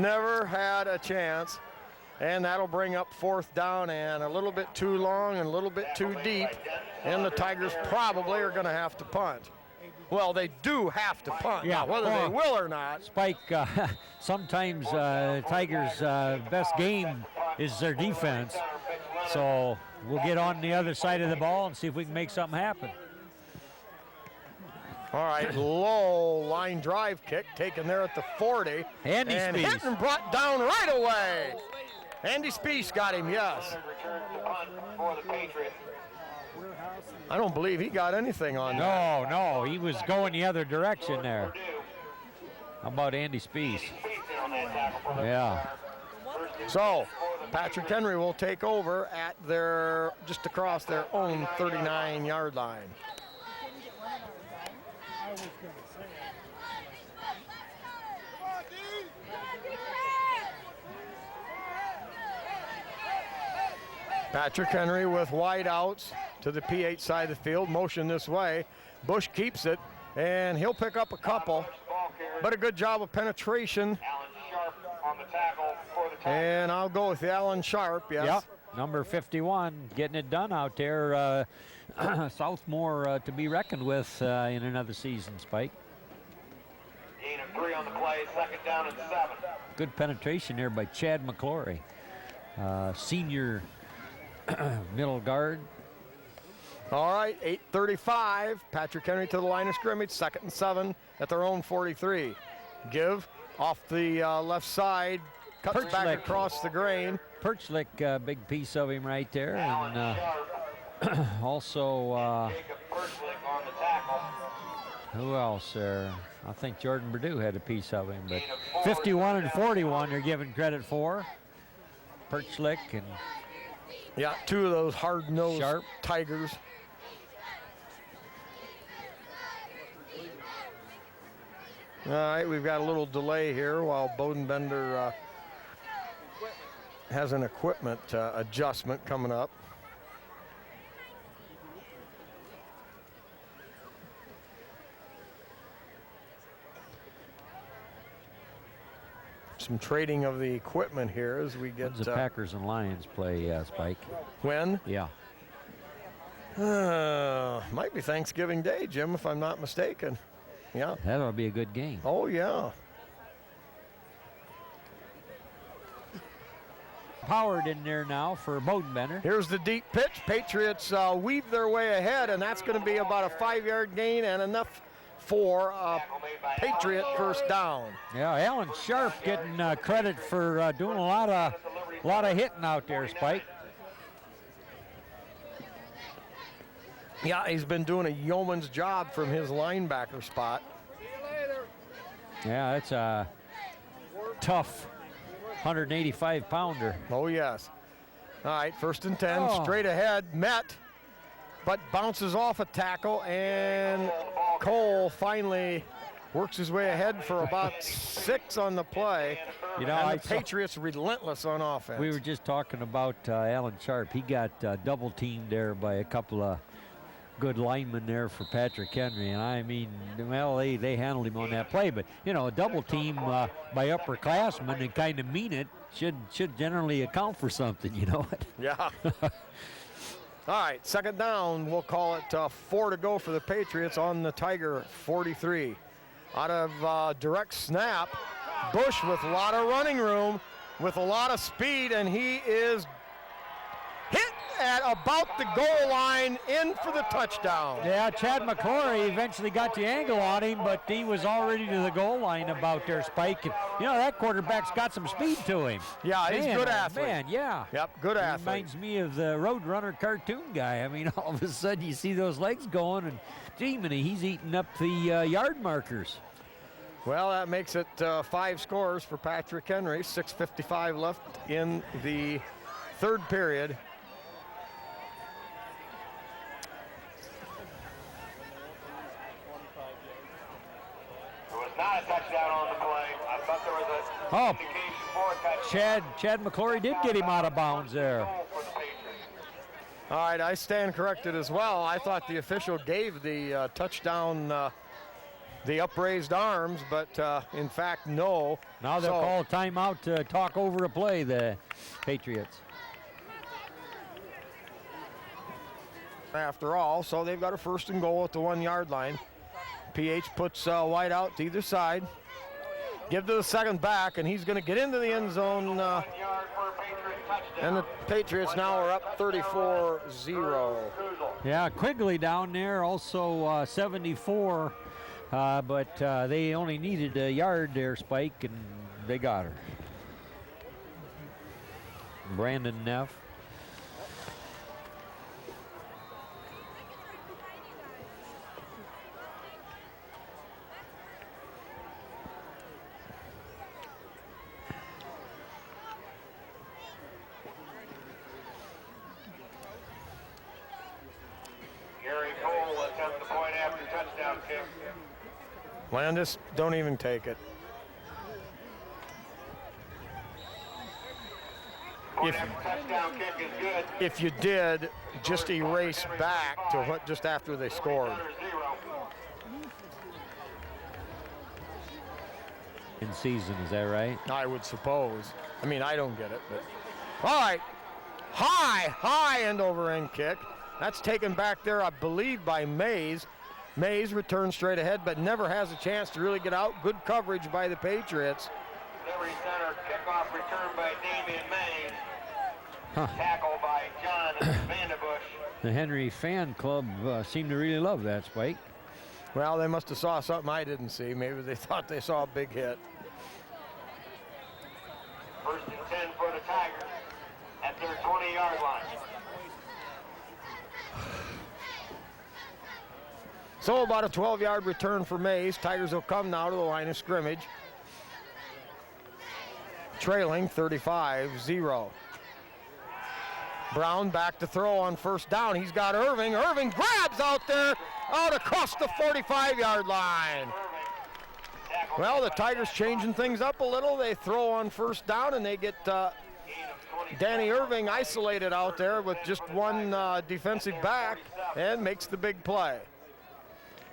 Never had a chance. And that'll bring up 4th down, and a little bit too long and a little bit too deep. And the Tigers probably are going to have to punt. Well, they do have to punt. Yeah, now, whether they will or not. Spike, sometimes Tigers' best game is their defense. So we'll get on the other side of the ball and see if we can make something happen. All right, low line drive kick taken there at the 40. Andy and Spies. hit and brought down right away. Andy Spies got him, yes. Returns the punt for the Patriots. I don't believe he got anything on that. No, he was going the other direction there. How about Andy Spies? Yeah. So, Patrick Henry will take over at just across their own 39-yard line. Patrick Henry with wide outs to the PH side of the field, motion this way. Bush keeps it, and he'll pick up a couple, but a good job of penetration. Alan Sharp on the tackle for the Tigers. And I'll go with Alan Sharp, yes. Yep, number 51, getting it done out there. Southmore to be reckoned with in another season, Spike. Gain of 3 on the play, 2nd down and 7. Good penetration there by Chad McClory, senior middle guard. All right, 8:35. Patrick Henry to the line of scrimmage, 2nd and 7 at their own 43. Give off the left side, cuts Perchlik. back across the grain. Perchlik, big piece of him right there. And also, Jacob Perchlik on the tackle. who else there? I think Jordan Purdue had a piece of him. But 51 and 41 they're giving credit for. Perchlik and Yeah, 2 of those hard-nosed Sharp. Tigers. All right, we've got a little delay here while Bodenbender has an equipment adjustment coming up. Some trading of the equipment here as we get the Packers and Lions play, Spike. when? Yeah. Might be Thanksgiving Day, Jim, if I'm not mistaken. Yeah. That'll be a good game. Oh, yeah. Powered in there now for Bodenbender. Here's the deep pitch. Patriots weave their way ahead, and that's going to be about a 5-yard gain and enough for a Patriot first down. Yeah, Alan Sharp getting credit for doing a lot of hitting out there, Spike. Yeah, he's been doing a yeoman's job from his linebacker spot. Yeah, it's a tough 185-pounder. Oh, yes. All right, 1st and 10, Oh. straight ahead, met, but bounces off a tackle, and Cole finally works his way ahead for about 6 on the play. You know, And I the saw- Patriots relentless on offense. We were just talking about Alan Sharp. He got double teamed there by a couple of good linemen there for Patrick Henry. And I mean, well, they handled him on that play. But, you know, a double team by upperclassmen and kind of mean it should generally account for something, you know. Yeah. All right, 2nd down. We'll call it 4 to go for the Patriots on the Tiger 43. Out of direct snap, Bush with a lot of running room, with a lot of speed, and he is hit at about the goal line, in for the touchdown. Yeah, Chad McClory eventually got the angle on him, but he was already to the goal line about there, Spike. And, you know, that quarterback's got some speed to him. Yeah, he's a Man, good oh, athlete. Man, yeah. Yep, good He athlete. reminds me of the Roadrunner cartoon guy. I mean, all of a sudden you see those legs going, and gee, he's eating up the yard markers. Well, that makes it 5 scores for Patrick Henry. 6:55 left in the 3rd period. It was not a touchdown on the play. I thought there was a Oh, indication for a touchdown. Chad McClory did get him out of bounds there. Goal for the Patriots. All right, I stand corrected as well. I thought the official gave the touchdown, the upraised arms, but in fact, no. Now they'll So- call a timeout to talk over a play, the Patriots. After all, so they've got a 1st and goal at the 1-yard line. PH puts White out to either side. Give to the 2nd back, and he's going to get into the end zone. 1 yard for a Patriot touchdown. And the Patriots now are up 34-0. Kuzal. Yeah, Quigley down there, also 74, but they only needed a yard there, Spike, and they got her. Brandon Neff. Gary Cole attempts the point after touchdown kick. Landis, don't even take it. Point after touchdown kick is good. If you did, just erase back to what just after they scored. Under 0. In season, is that right? I would suppose. I mean, I don't get it, but. All right. High end over end kick. That's taken back there, I believe, by Mays. Mays returns straight ahead, but never has a chance to really get out. Good coverage by the Patriots. Liberty Center kickoff return by Damian Mays. Tackle by John Vanderbush. The Henry fan club seemed to really love that, Spike. Well, they must have saw something I didn't see. Maybe they thought they saw a big hit. 1st and 10 for the Tigers at their 20-yard line. So about a 12-yard return for Mays. Tigers will come now to the line of scrimmage. Trailing 35-0. Brown back to throw on 1st down. He's got Irving. Irving grabs out there, out across the 45-yard line. Well, the Tigers changing things up a little. They throw on 1st down, and they get Danny Irving isolated out there with just one defensive back and makes the big play.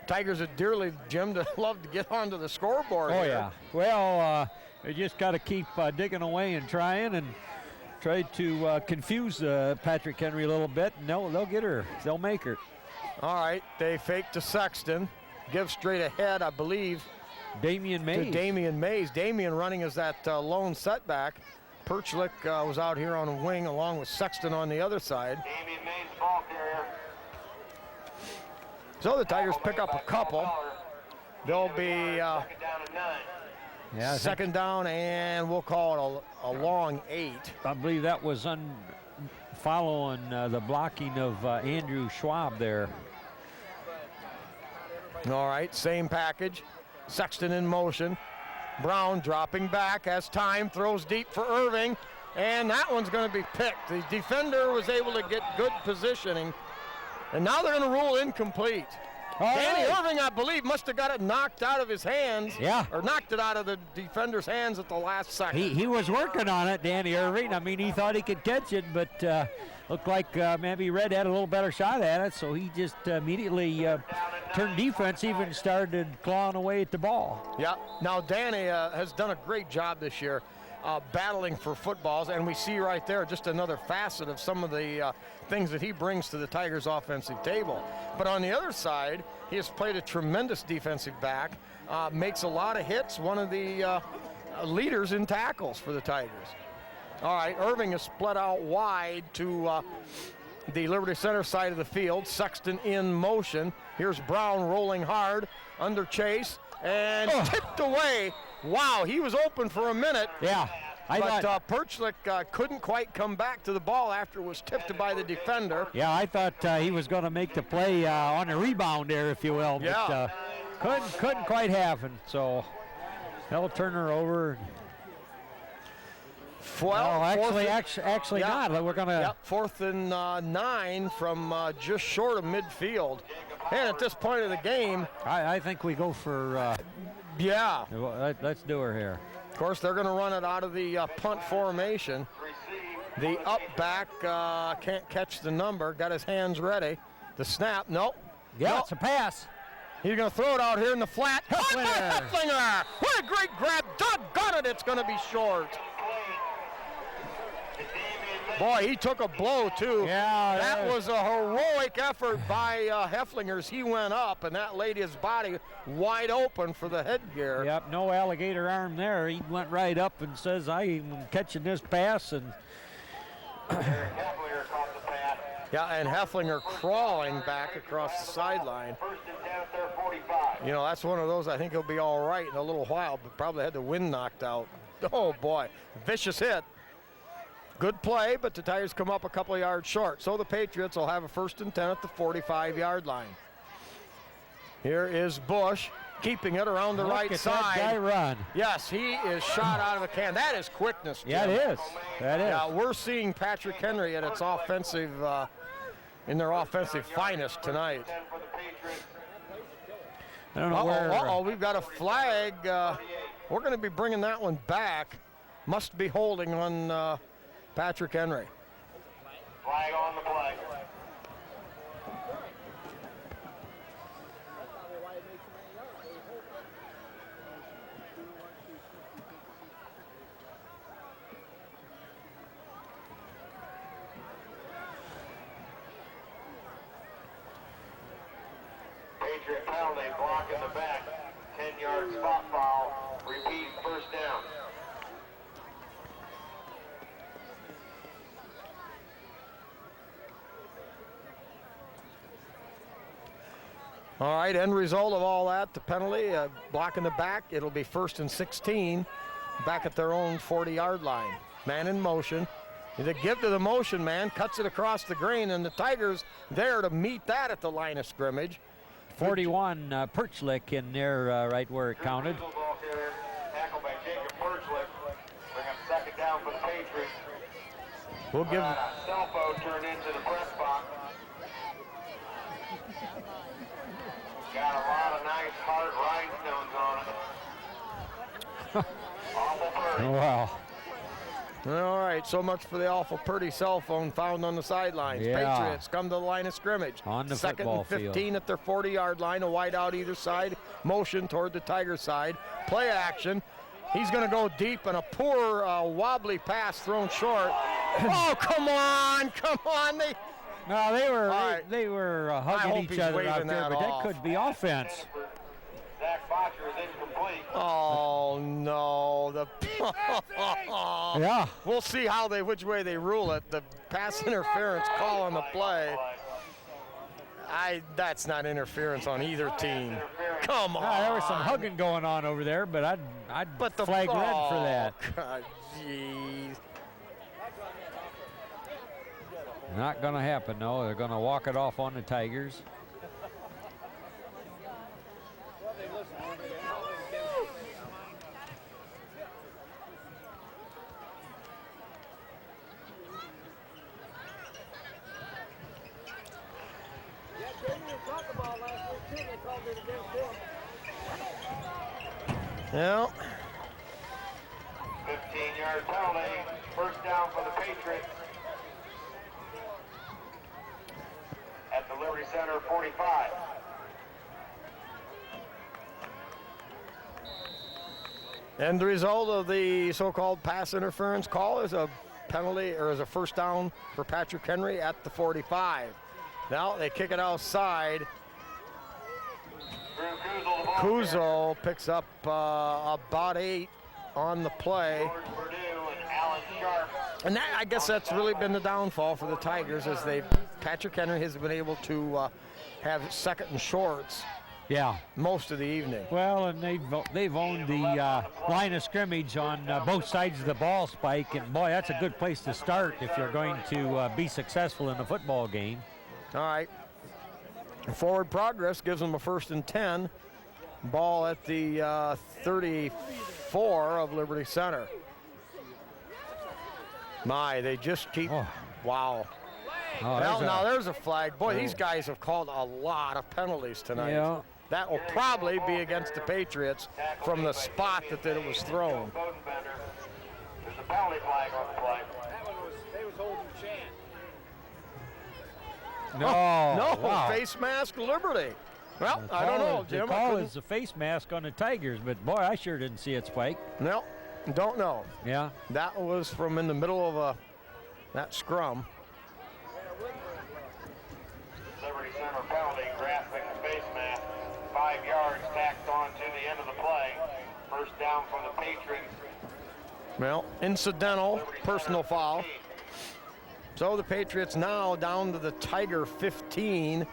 Tigers would dearly, Jim, to love to get onto the scoreboard. Oh, here. yeah. Well, they just got to keep digging away and trying and try to confuse Patrick Henry a little bit, and they'll get her. They'll make her. All right, they fake to Sexton. Give straight ahead, I believe, Damian Mays. to Damian Mays. Damian running as that lone setback. Perchlik was out here on a wing along with Sexton on the other side. Damian Mays, ball carrier. So the Tigers pick up a couple. There'll be Second down and 9. Yeah, I think- second down, and we'll call it a long 8. I believe that was following the blocking of Andrew Schwab there. All right, same package. Sexton in motion. Brown dropping back as time, throws deep for Irving, and that one's going to be picked. The defender was able to get good positioning, and now they're going to rule incomplete. Danny Irving, I believe, must have got it knocked out of his hands. Yeah. Or knocked it out of the defender's hands at the last second. He was working on it, Danny Irving. I mean, he thought he could catch it, but looked like maybe Red had a little better shot at it, so he just immediately turned defensive and started clawing away at the ball. Yeah. Now Danny has done a great job this year battling for footballs, and we see right there just another facet of some of the things that he brings to the Tigers' offensive table. But on the other side, he has played a tremendous defensive back, makes a lot of hits, one of the leaders in tackles for the Tigers. All right, Irving is split out wide to the Liberty Center side of the field. Sexton in motion. Here's Brown rolling hard under Chase and tipped away. Wow, he was open for a minute. Yeah. But Perchlik couldn't quite come back to the ball after it was tipped by the defender. Yeah, I thought he was going to make the play on the rebound there, if you will. Yeah. But couldn't quite happen. So they'll turn her over. Well, actually yeah. not. We're going to. Yep, 4th and 9 from just short of midfield. And at this point of the game, I think we go for. yeah. Let's do her here. Of course, they're going to run it out of the punt formation. The up back can't catch the number. Got his hands ready. The snap. Nope. Yeah, Nope. it's a pass. He's going to throw it out here in the flat. Hefflinger. Hefflinger! What a great grab. Doggone it, it's going to be short. Boy, he took a blow, too. Yeah. That was a heroic effort by Hefflinger's. He went up, and that laid his body wide open for the headgear. Yep, no alligator arm there. He went right up and says, I'm catching this pass. And Yeah, and Hefflinger crawling back across the sideline. First and 10 at their 45. You know, that's one of those I think he'll be all right in a little while, but probably had the wind knocked out. Oh, boy. Vicious hit. Good play, but the Tigers come up a couple of yards short. So the Patriots will have a 1st and 10 at the 45-yard line. Here is Bush keeping it around the look right at side. that guy run. Yes, he is shot out of a can. That is quickness, Jim. Yeah, it is. That is. Yeah, we're seeing Patrick Henry at its offensive, in their offensive finest tonight. 10 for the Patriots. I don't know where. Uh-oh, we've got a flag. We're going to be bringing that one back. Must be holding on Patrick Henry. Flag on the play. Patriot penalty, block in the back, 10-yard spot foul, repeat, first down. All right, end result of all that, the penalty, block in the back. It'll be 1st and 16, back at their own 40-yard line. Man in motion. They give to the motion man, cuts it across the green, and the Tigers there to meet that at the line of scrimmage. 41 Perchlik in there right where it counted. Field goal carrier, tackled by Jacob Perchlik. Bring up second down for the Patriots. We'll give. Cell phone turned into the press box. Got a lot of nice hard rhinestones on it. Awful Purdy. Oh, wow. All right, so much for the awful Purdy cell phone found on the sidelines. Yeah. Patriots come to the line of scrimmage. On the Second football and 15 field. at their 40-yard line, a wide out either side, motion toward the Tiger side. Play action. He's going to go deep, and a poor wobbly pass thrown short. Oh, come on. No, they were right. they were hugging hope each he's other waving out there, that but off. that could be offense. Zach Botcher is incomplete. Oh, no. Yeah. We'll see which way they rule it. The pass interference call on the play. That's not interference on either team. Interference Come on. There was some hugging going on over there, but I'd But the flag red for that. God, jeez. Not going to happen, no. They're going to walk it off on the Tigers. Yeah. 15-yard penalty. First down for the Patriots. At the Liberty Center 45. And the result of the so-called pass interference call is a penalty, or is a first down for Patrick Henry at the 45. Now they kick it outside. Kuzel picks up about 8 on the play. And that, I guess that's really been the downfall for the Tigers, as Patrick Henry has been able to have second and shorts Yeah. most of the evening. Well, and they've owned the line of scrimmage on both sides of the ball, Spike, and boy, that's a good place to start if you're going to be successful in a football game. All right. Forward progress gives them a 1st and 10. Ball at the 34 of Liberty Center. My, they just keep, wow. Oh, Well, now there's a flag. Boy, these guys have called a lot of penalties tonight. Yeah. That will probably be against the Patriots from the spot that it was thrown. There's a penalty flag on the play. That one was, they was holding Chan. No, No, wow. face mask Liberty. Well, I don't know, Jim. The I call couldn't- is the face mask on the Tigers, but boy, I sure didn't see it, Spike. No, don't know. Yeah. That was from in the middle of that scrum. Liberty Center penalty, grasping the face mask. 5 yards tacked on to the end of the play. First down for the Patriots. Well, incidental Liberty personal Center foul. 15. So the Patriots now down to the Tiger 15.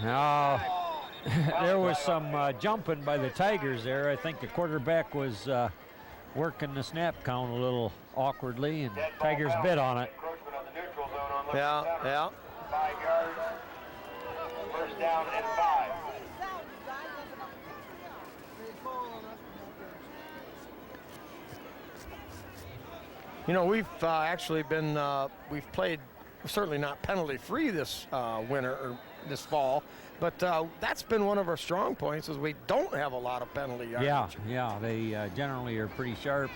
Now, there was some jumping by the Tigers there. I think the quarterback was working the snap count a little awkwardly, and Dead ball Tigers penalty. bit on it. Encroachment on the neutral zone on Liberty Yeah, Center. yeah. 5 yards. First down and 5. You know, we've actually been, we've played certainly not penalty free this winter or this fall, but that's been one of our strong points, is we don't have a lot of penalty yardage. Yeah, they generally are pretty sharp.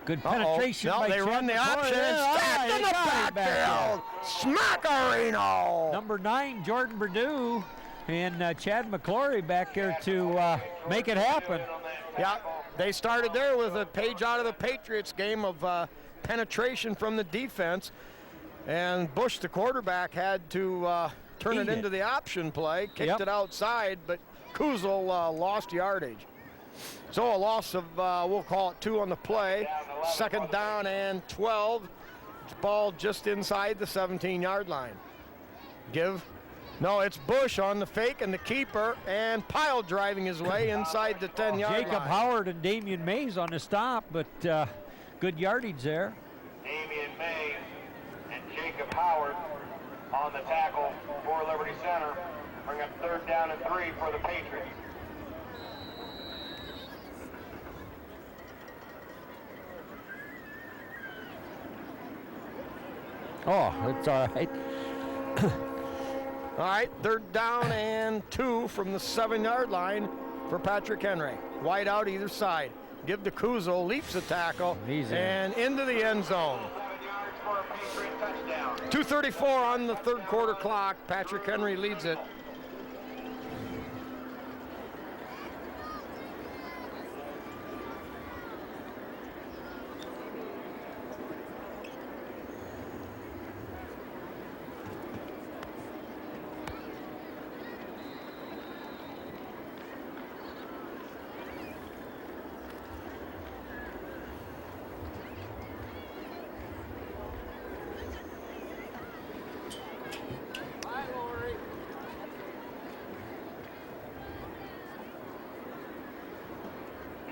Good Uh-oh. penetration No, by they Chad run the McCoy. option. Yeah, Stacked they in the got it back backfield. Smackarino. Number 9, Jordan Purdue, and Chad McClory back there to make it happen. Yeah, they started there with a page out of the Patriots game of penetration from the defense. And Bush, the quarterback, had to turn Eat it it. into the option play, kicked Yep. it outside, but Kuzel lost yardage. So a loss of, we'll call it 2 on the play. Second down and 12. Ball just inside the 17-yard line. No, it's Bush on the fake and the keeper, and Pyle driving his way inside the 10-yard line. Jacob Howard and Damian Mays on the stop, but good yardage there. Damian Mays and Jacob Howard on the tackle for Liberty Center. Bring up third down and 3 for the Patriots. Oh, it's all right. All right, third down and 2 from the 7-yard line for Patrick Henry. Wide out either side. Give to Kuzel, leaps the tackle, He's in. and into the end zone. 7 yards for a Patriot touchdown. 2:34 on the third quarter clock. Patrick Henry leads it.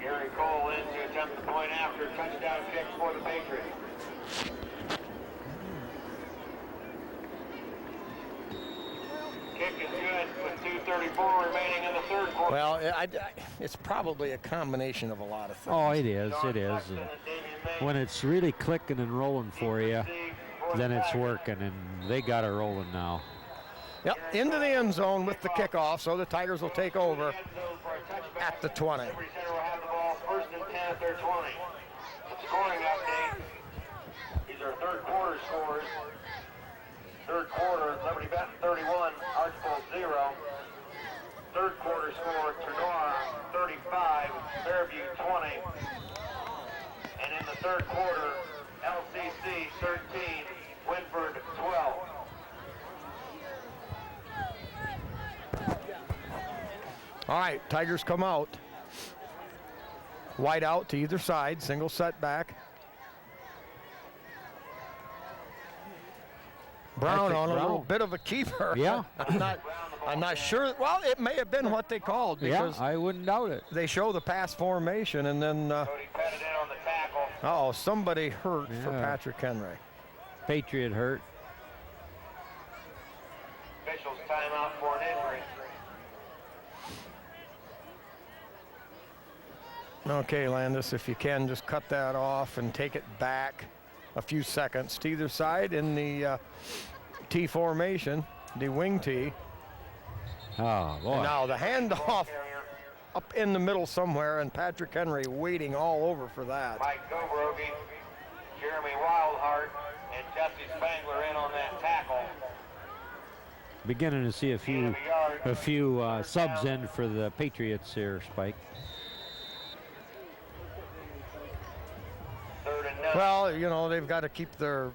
Gary Cole in to attempt the point after. Touchdown kick for the Patriots. Kick is good with 2:34 remaining in the third quarter. Well, it's probably a combination of a lot of things. Oh, it is. It is. And when it's really clicking and rolling for you, then it's working, and they got it rolling now. Yep, into the end zone with the kickoff, so the Tigers will take over at the 20. Liberty Center will have the ball first and 10 at their 20. The scoring update. These are third quarter scores. Third quarter, Liberty Benton 31, Archbold 0. Third quarter score, Ternora 35, Fairview 20. And in the third quarter, LCC 13, Winford 12. All right, Tigers come out. Wide out to either side, single setback. Brown Patrick on a little Brown. bit of a keeper. Yeah. I'm not sure. Well, it may have been what they called Yeah, because I wouldn't doubt it. they show the pass formation and then, Cody petted in on the tackle. uh-oh, somebody hurt for Yeah. Patrick Henry. Patriot hurt. Officials timeout for an injury. Okay, Landis, if you can, just cut that off and take it back a few seconds to either side in the T formation, the wing T. Oh, boy. And now the handoff up in the middle somewhere, and Patrick Henry waiting all over for that. Mike Gobrogi, Jeremy Wildheart, and Jesse Spangler in on that tackle. Beginning to see a few subs in for the Patriots here, Spike. Third and 9. Well, you know, they've got to keep their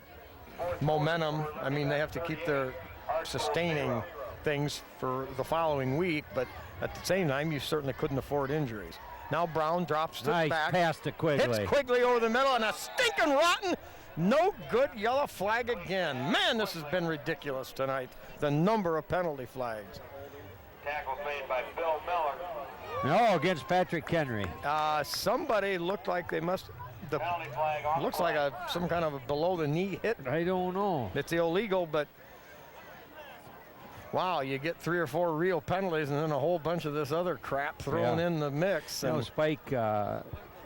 momentum. I mean, they have to keep their sustaining things for the following week, but at the same time, you certainly couldn't afford injuries. Now Brown drops it Nice back. pass to Quigley. Hits Quigley over the middle, and a stinking rotten, no good yellow flag again. Man, this has been ridiculous tonight, the number of penalty flags. Tackles made by Bill Miller. No, against Patrick Henry. Somebody looked like they must, Penalty flag on looks the like play. some kind of a below-the-knee hit. I don't know. It's illegal, but wow, you get 3 or 4 real penalties and then a whole bunch of this other crap thrown Yeah. in the mix. You know, And Spike,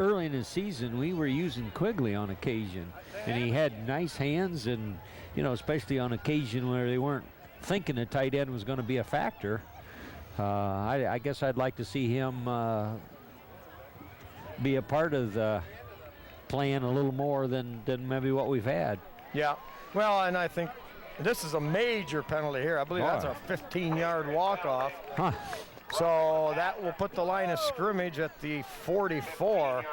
early in the season, we were using Quigley on occasion, and he had nice hands, and, you know, especially on occasion where they weren't thinking a tight end was going to be a factor. I guess I'd like to see him be a part of the plan a little more than maybe what we've had. yeah, well, and I think this is a major penalty here. I believe that's a 15-yard walk-off. Huh. So that will put the line of scrimmage at the 44.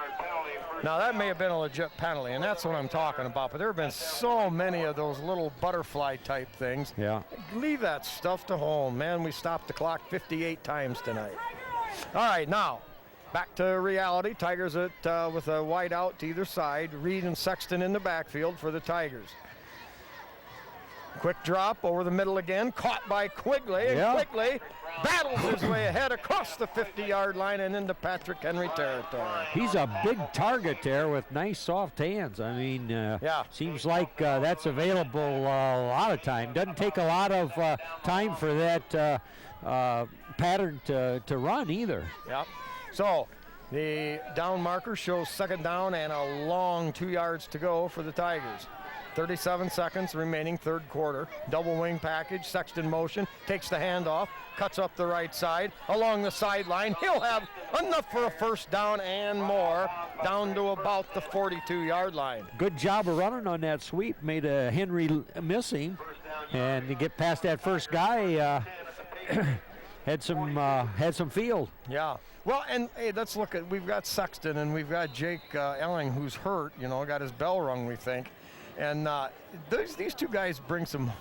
Now, that may have been a legit penalty, and that's what I'm talking about. But there have been so many of those little butterfly-type things. Yeah. Leave that stuff to home, man. We stopped the clock 58 times tonight. All right, now back to reality. Tigers with a wide out to either side. Reed and Sexton in the backfield for the Tigers. Quick drop over the middle again, caught by Quigley, and Yeah. Quigley battles his way ahead across the 50-yard line and into Patrick Henry territory. He's a big target there with nice soft hands. I mean, Yeah. seems like that's available a lot of time. Doesn't take a lot of time for that pattern to run either. Yep. So the down marker shows second down and a long 2 yards to go for the Tigers. 37 seconds remaining, third quarter. Double wing package, Sexton motion, takes the handoff, cuts up the right side, along the sideline. He'll have enough for a first down and more, down to about the 42-yard line. Good job of running on that sweep. Made a Henry miss him, and to get past that first guy, had some field. Yeah. Well, and hey, let's look at, we've got Sexton and we've got Jake Elling, who's hurt, you know, got his bell rung, we think. And these two guys bring some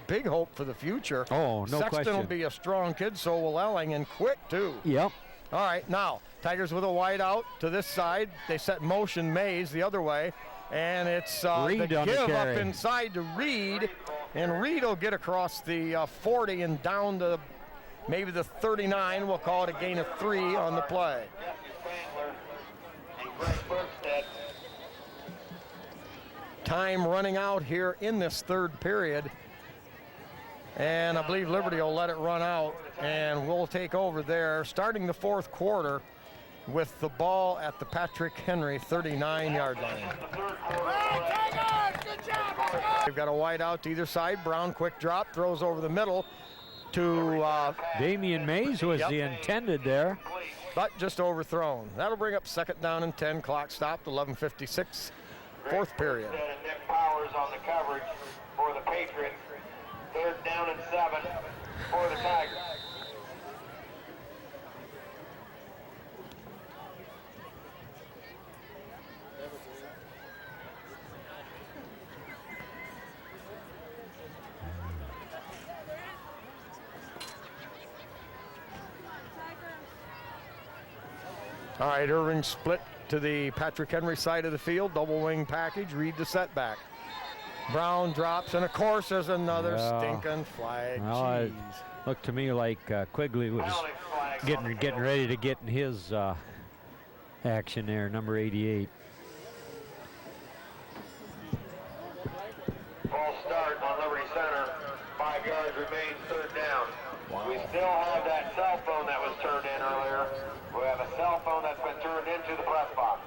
big hope for the future. Oh, no Sexton question. will be a strong kid, so will Elling, and quick, too. Yep. All right, now, Tigers with a wide out to this side. They set motion Mays the other way, and it's Reed the on the give up carry. inside to Reed, and Reed will get across the 40 and down to maybe the 39. We'll call it a gain of 3 on the play. Jesse Spangler time running out here in this third period. And I believe Liberty will let it run out, and we'll take over there, starting the fourth quarter with the ball at the Patrick Henry 39-yard line. They've got a wide out to either side. Brown, quick drop, throws over the middle to Damian Mays was Yep. the intended there. but just overthrown. That'll bring up second down and 10. Clock stopped, 11:56, fourth period. And Nick Powers on the coverage for the Patriots. Third down and 7 for the Tigers. All right, Irving split to the Patrick Henry side of the field, double wing package, read the setback. Brown drops, and of course there's another Yeah. stinking flag. Well, it Jeez. looked to me like Quigley was Penalty flags on the getting ready to get in his action there, number 88. False start on Liberty Center. 5 yards remains, third down. We still have that cell phone that was turned in earlier. We have a cell phone that's been turned into the press box.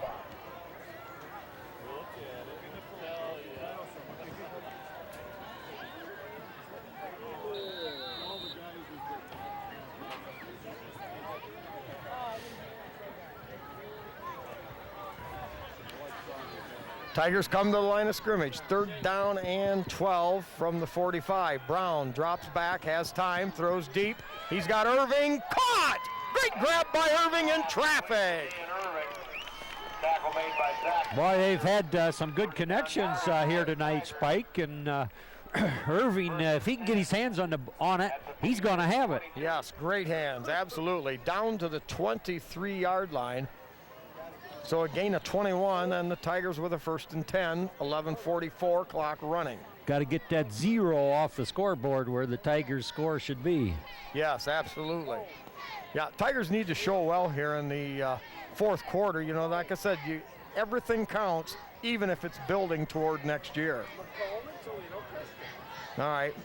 Tigers come to the line of scrimmage. Third down and 12 from the 45. Brown drops back, has time, throws deep. He's got Irving caught. Great grab by Irving in traffic. And Irving. Tackle made by Zach. Boy, they've had some good connections here tonight, Spike, and Irving, if he can get his hands on it, he's going to have it. Yes, great hands, absolutely. Down to the 23-yard line. So a gain of 21, and the Tigers with a first and 10, 11:44, clock running. Got to get that 0 off the scoreboard where the Tigers' score should be. Yes, absolutely. Yeah, Tigers need to show well here in the fourth quarter. You know, like I said, everything counts, even if it's building toward next year. All right.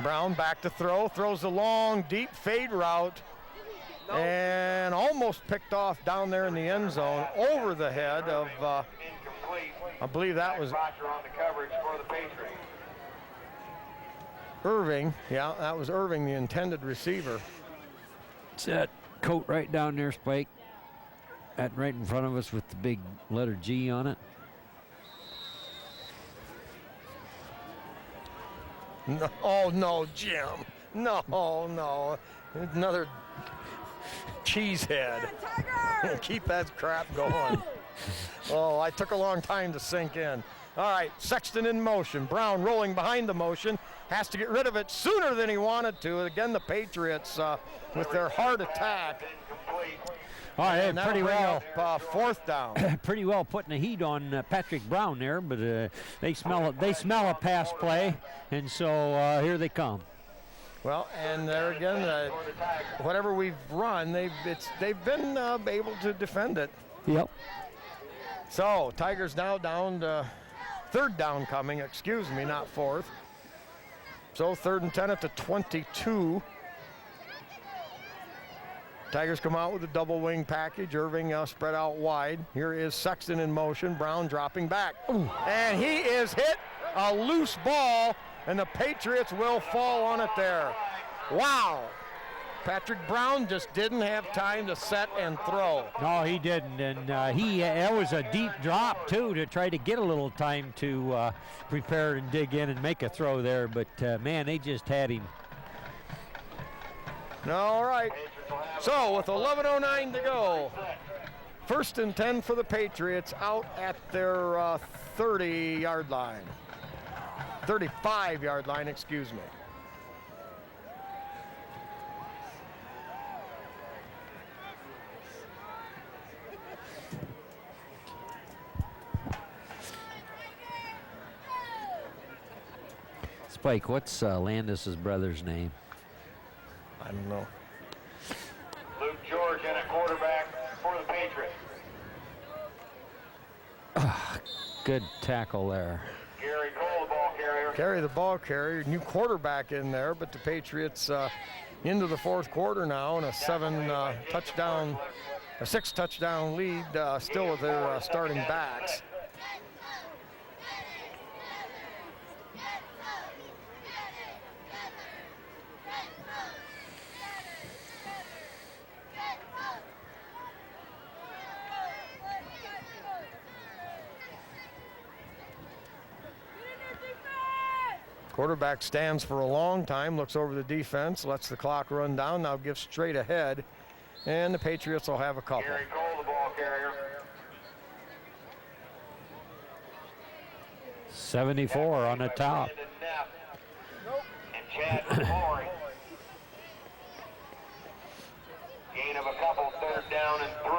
Brown back to throw, throws a long, deep fade route, and almost picked off down there in the end zone over the head of, Incomplete. I believe that was Roger on the coverage for the Patriots. Irving. Yeah, that was Irving, the intended receiver. It's that coat right down there, Spike. That right in front of us with the big letter G on it. No, oh no, Jim. No, no. Another cheesehead. Keep that crap going. Oh, I took a long time to sink in. All right, Sexton in motion. Brown rolling behind the motion. Has to get rid of it sooner than he wanted to. Again, the Patriots with their heart attack. Incomplete. All right, And that'll pretty bring well. up, fourth down. Pretty well putting the heat on Patrick Brown there, but they smell it. They smell a pass play, and so here they come. Well, and there again, whatever we've run, they've been able to defend it. Yep. So Tigers now down to third down coming. Excuse me, not fourth. So third and 10 at the 22. Tigers come out with a double wing package. Irving spread out wide. Here is Sexton in motion. Brown dropping back. Ooh. And he is hit a loose ball, and the Patriots will fall on it there. Wow. Patrick Brown just didn't have time to set and throw. No, he didn't, and that was a deep drop too to try to get a little time to prepare and dig in and make a throw there. But man, they just had him. All right. So with 11:09 to go, first and 10 for the Patriots out at their 30-yard line. 35-yard line, excuse me. Spike, what's Landis's brother's name? I don't know. Luke George in at quarterback for the Patriots. Good tackle there. Gary Cole, the ball carrier. Carry the ball carrier, new quarterback in there, but the Patriots into the fourth quarter now and a 6 touchdown lead still with their starting backs. Quarterback stands for a long time, looks over the defense, lets the clock run down, now gives straight ahead, and the Patriots will have a couple. Gary Cole, the ball carrier. 74 on the top. Brandon Neff. And Chad McClory. Gain of a couple, 3rd down and 3.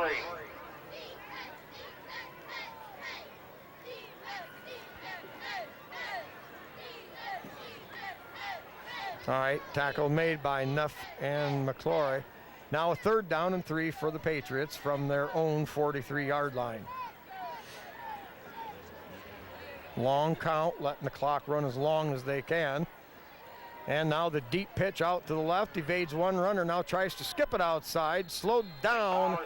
All right, tackle made by Neff and McClory. Now a 3rd down and 3 for the Patriots from their own 43-yard line. Long count, letting the clock run as long as they can. And now the deep pitch out to the left, evades one runner, now tries to skip it outside, slowed down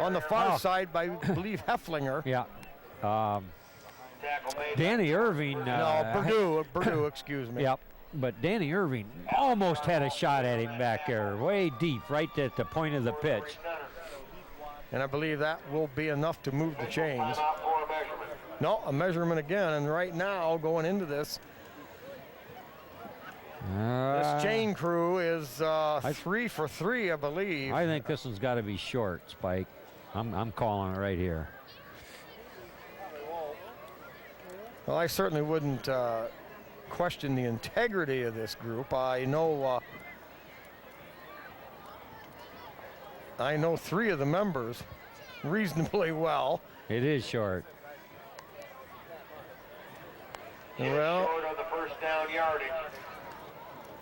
on the far side by, I believe, Hefflinger. Yeah. Tackle made. Danny Irving. No, Purdue, excuse me. Yep. But Danny Irving almost had a shot at him back there, way deep, right at the point of the pitch. And I believe that will be enough to move the chains. Timeout for a measurement. No, a measurement again, and right now, going into this, this chain crew is 3 for 3, I believe. I think this one's got to be short, Spike. I'm calling it right here. Well, I certainly wouldn't question the integrity of this group. I know 3 of the members reasonably well. It is short. Well, Short of the 1st down yardage.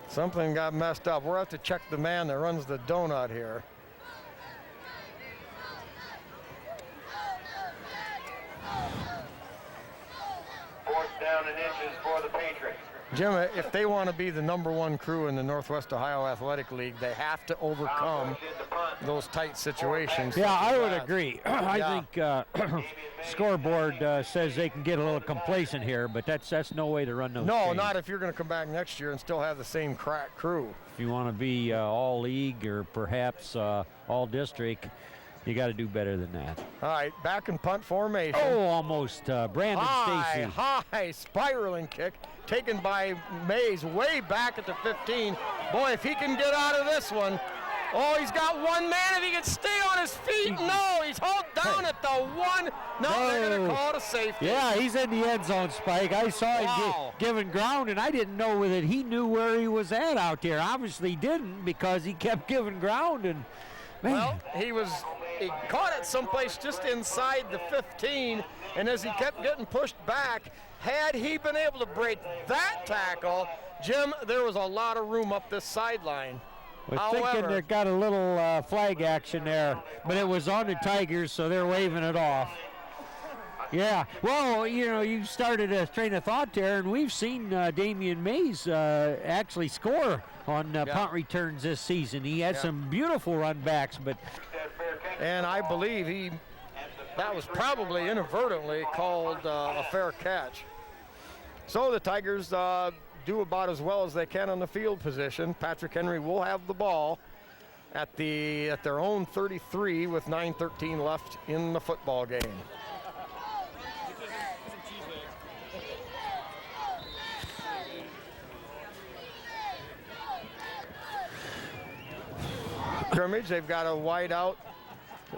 something got messed up. We'll have to check the man that runs the donut here. Fourth down and inches for the Patriots. Jim, if they want to be the #1 crew in the Northwest Ohio Athletic League, they have to overcome those tight situations. Yeah, such I as would that. agree. I think scoreboard says they can get a little complacent here, but that's no way to run those No, chains. not if you're going to come back next year and still have the same crack crew. If you want to be all league or perhaps all district, you got to do better than that. All right, back in punt formation. Oh, almost Brandon Stacy. High spiraling kick taken by Mays way back at the 15. Boy, if he can get out of this one. Oh, he's got one man. If he can stay on his feet. No, he's hauled down at the 1. No, they're going to call it a safety. Yeah, he's in the end zone, Spike. I saw him giving ground, and I didn't know that he knew where he was at out there. Obviously he didn't, because he kept giving ground. And man, Well, he caught it someplace just inside the 15, and as he kept getting pushed back, had he been able to break that tackle, Jim, there was a lot of room up this sideline. was thinking they got a little flag action there, but it was on the Tigers, so they're waving it off. Yeah, well, you started a train of thought there, and we've seen Damian Mays actually score on punt returns this season. He had some beautiful run backs, but And I believe that was probably inadvertently called a fair catch. So the Tigers do about as well as they can on the field position. Patrick Henry will have the ball at their own 33 with 9:13 left in the football game. Scrimmage, they've got a wide out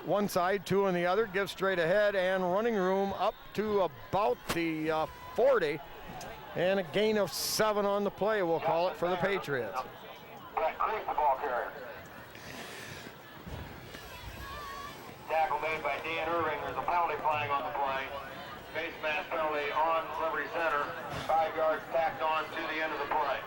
one side, 2 on the other, give straight ahead, and running room up to about the 40, and a gain of 7 on the play, we'll call it, for the Patriots. Brett Creek, the ball carrier. Tackle made by Dan Irving. There's a penalty flag on the play. Face mask penalty on Liberty Center. 5 yards tacked on to the end of the play.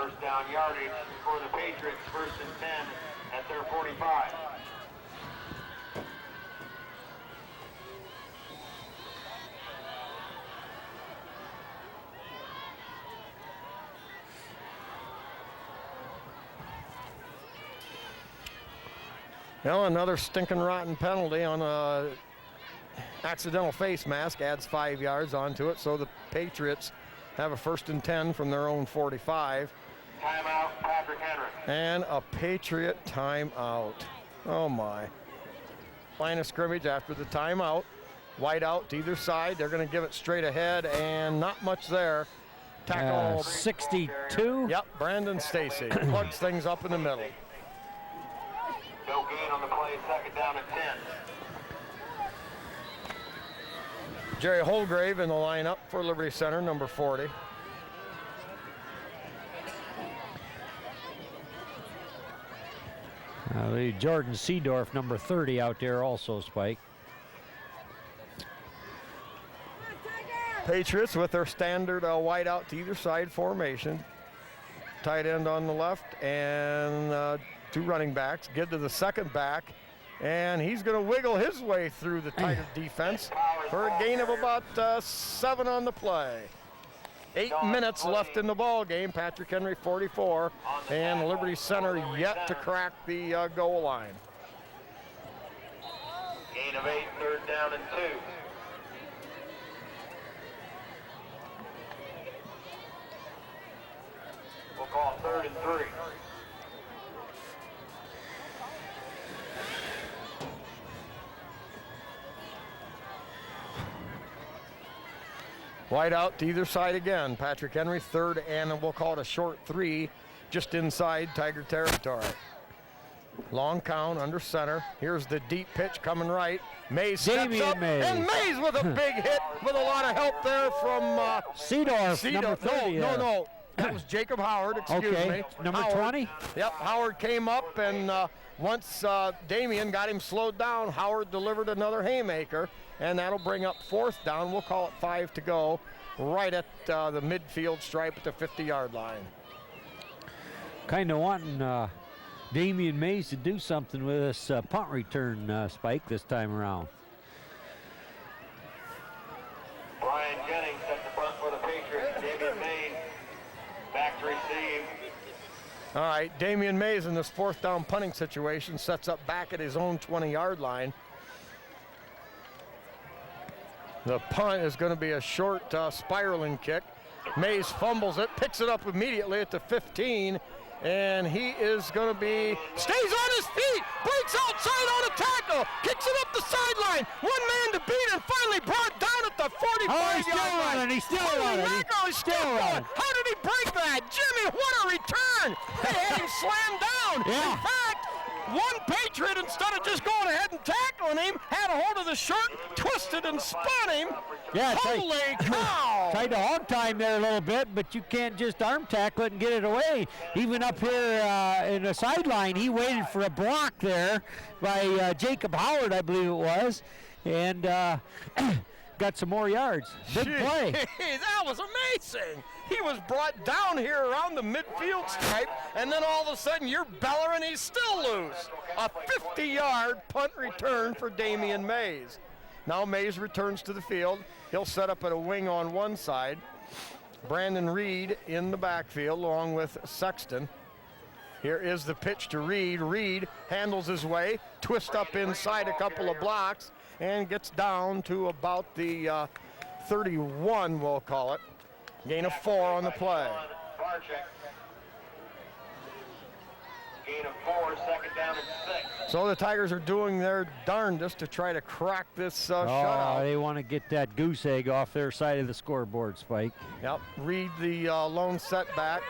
First down yardage for the Patriots, 1st and 10 at their 45. Well, another stinking rotten penalty on a accidental face mask adds 5 yards onto it, so the Patriots have a 1st and 10 from their own 45. Timeout, Patrick Henry. And a Patriot timeout. Oh my. Line of scrimmage after the timeout. Wide out to either side. They're going to give it straight ahead, and not much there. Tackle. 62. Yep, Brandon Stacy plugs things up in the middle. No gain on the play, 2nd down and 10. Jerry Holgrave in the lineup for Liberty Center, number 40. Jordan Seedorf, number 30, out there also, Spike. Patriots with their standard wide out to either side formation. Tight end on the left and 2 running backs. Get to the second back, and he's going to wiggle his way through the Tiger defense for a gain of about 7 on the play. 8 minutes left in the ball game. Patrick Henry 44, and Liberty Center yet to crack the goal line. Gain of 8, 3rd down and 2. We'll call 3rd and 3. Wide out to either side again. Patrick Henry, 3rd, and we'll call it a short 3, just inside Tiger territory. Long count under center. Here's the deep pitch coming right. Mays steps Damian up, Mays. and Mays with a big hit with a lot of help there from Seedorf, number 30. No. That was Jacob Howard, excuse Okay, me. number Howard. 20? Yep, Howard came up, and once Damian got him slowed down, Howard delivered another haymaker, and that'll bring up 4th down. We'll call it 5 to go, right at the midfield stripe at the 50-yard line. Kind of wanting Damian Mays to do something with this punt return, Spike, this time around. Brian Jennings at the front for the Patriots. Damian Mays back to receive. All right, Damian Mays in this 4th down punting situation sets up back at his own 20-yard line. The punt is going to be a short spiraling kick. Mays fumbles it, picks it up immediately at the 15, and he is going to stays on his feet, breaks outside on a tackle, kicks it up the sideline, 1 man to beat, and finally brought down at the 45-yard line. He's still Holy running. mackerel, he's still going. How did he break that? Jimmy, what a return! They had him slammed down. Yeah. In fact, one Patriot, instead of just going ahead and tackling him, had a hold of the shirt, twisted and spun him. Yeah, Holy cow! Tried to hog time there a little bit, but you can't just arm tackle it and get it away. Even up here in the sideline, he waited for a block there by Jacob Howard, I believe it was, and got some more yards. Big play. That was amazing. He was brought down here around the midfield stripe, and then all of a sudden you're Beller and he's still loose. A 50-yard punt return for Damian Mays. Now Mays returns to the field. He'll set up at a wing on one side. Brandon Reed in the backfield along with Sexton. Here is the pitch to Reed. Reed handles his way, twists up inside a couple of blocks, and gets down to about the 31, we'll call it. Gain of 4 on the play. Gain of 4, 2nd down and 6. So the Tigers are doing their darndest to try to crack this shutout. They want to get that goose egg off their side of the scoreboard, Spike. Yep, Reed the lone setback.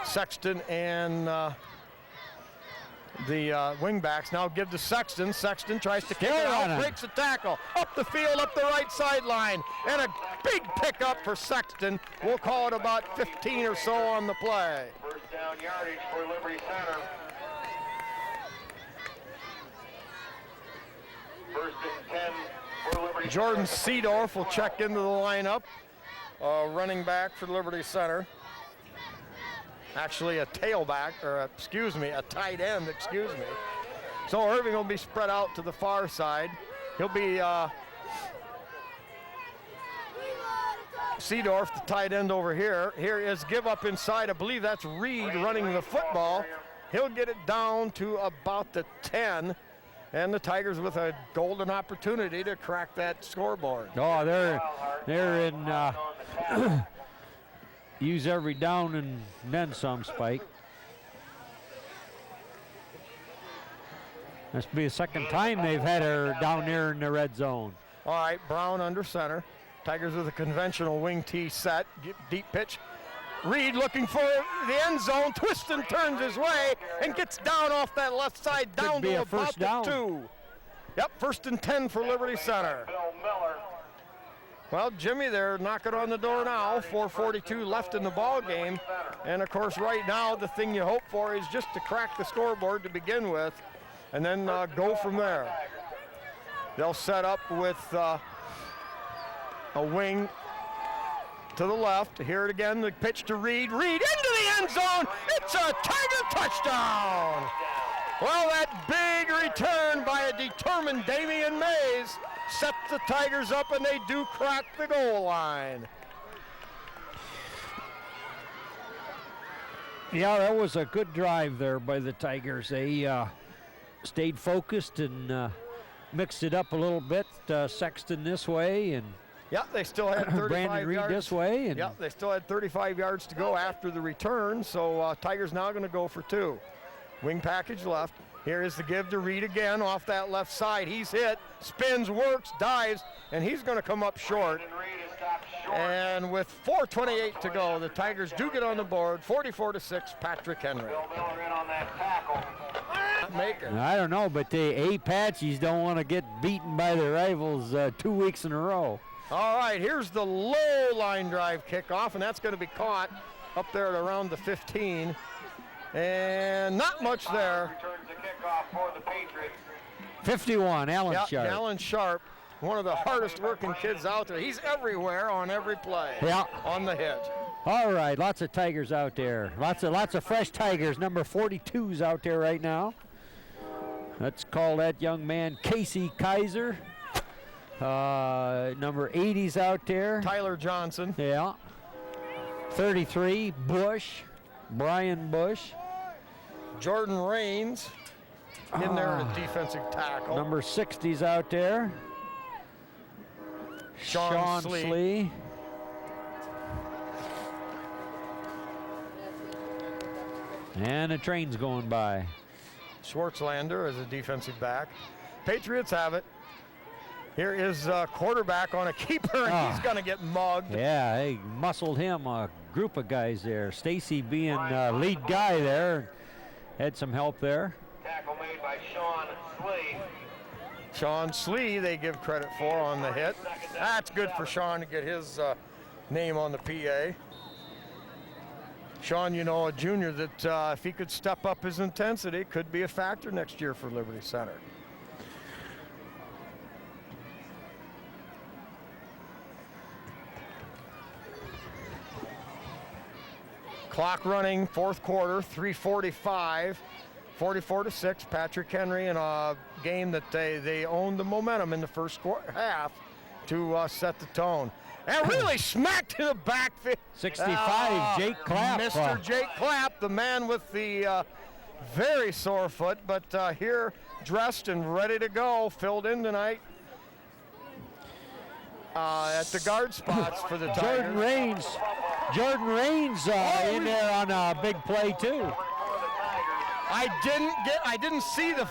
Sexton and the wingbacks now give to Sexton. Sexton tries to kick it out, breaks a tackle, up the field, up the right sideline, and a big pickup for Sexton. We'll call it about 15 or so on the play. First down yardage for Liberty Center. First and 10 for Liberty Jordan Center. Seedorf will check into the lineup, running back for Liberty Center. actually a tailback, or a tight end, excuse me. So Irving will be spread out to the far side. He'll be Seedorf, the tight end over here. Here is give up inside. I believe that's Reed running the football. He'll get it down to about the 10. And the Tigers with a golden opportunity to crack that scoreboard. Oh, they're in use every down and then some, Spike. This will be the second time they've had her down there in the red zone. All right, Brown under center. Tigers with a conventional wing T set. Deep pitch. Reed looking for the end zone, twists and turns his way, and gets down off that left side, down to about the 2. Yep, 1st and 10 for Liberty Center. Bill Miller. Well, Jimmy, they're knocking on the door now. 4:42 left in the ball game. And of course, right now, the thing you hope for is just to crack the scoreboard to begin with, and then go from there. They'll set up with a wing to the left. Hear it again, the pitch to Reed. Reed into the end zone. It's a Tiger touchdown. Well, that big return by a determined Damian Mays sets the Tigers up, and they do crack the goal line. Yeah, that was a good drive there by the Tigers. They stayed focused and mixed it up a little bit. Sexton this way and Yeah, they still had 35 Brandon Reed yards. this way. And Yeah, they still had 35 yards to go after the return, so Tigers now going to go for 2. Wing package left. Here is the give to Reed again off that left side. He's hit, spins, works, dives, and he's going to come up short. And Reed is stopped short. And with 4:28 to go, the Tigers do get on the board, 44-6, Patrick Henry. Bill Miller in on that tackle. Not making. I don't know, but the Apaches don't want to get beaten by their rivals 2 weeks in a row. All right, here's the low line drive kickoff, and that's going to be caught up there at around the 15. And not much there. Returns the kickoff for the Patriots. 51, Alan Yeah, Sharp. Alan Sharp, one of the hardest working kids out there. He's everywhere on every play. Yeah. On the hit. All right, lots of Tigers out there. Lots of fresh Tigers. Number 42's out there right now. Let's call that young man Casey Kaiser. Number 80's out there. Tyler Johnson. Yeah. 33, Bush. Brian Bush. Jordan Raines in there at defensive tackle. Number 60's out there. Sean Slee. And the train's going by. Schwartzlander as a defensive back. Patriots have it. Here is quarterback on a keeper, and he's going to get mugged. Yeah, they muscled him, a group of guys there. Stacy being lead guy there. Had some help there. Tackle made by Sean Slee. Sean Slee, they give credit for on the hit. That's good for Sean to get his name on the PA. Sean, you know, a junior that if he could step up his intensity, could be a factor next year for Liberty Center. Clock running, fourth quarter, 3:45, 44-6. Patrick Henry in a game that they owned the momentum in the first half to set the tone. And really smacked in the backfield. 65, Jake Clapp. Mr. Jake Clapp, the man with the very sore foot, but here dressed and ready to go, filled in tonight at the guard spots for the Tigers. Jordan Raines in there on a big play too. I didn't see the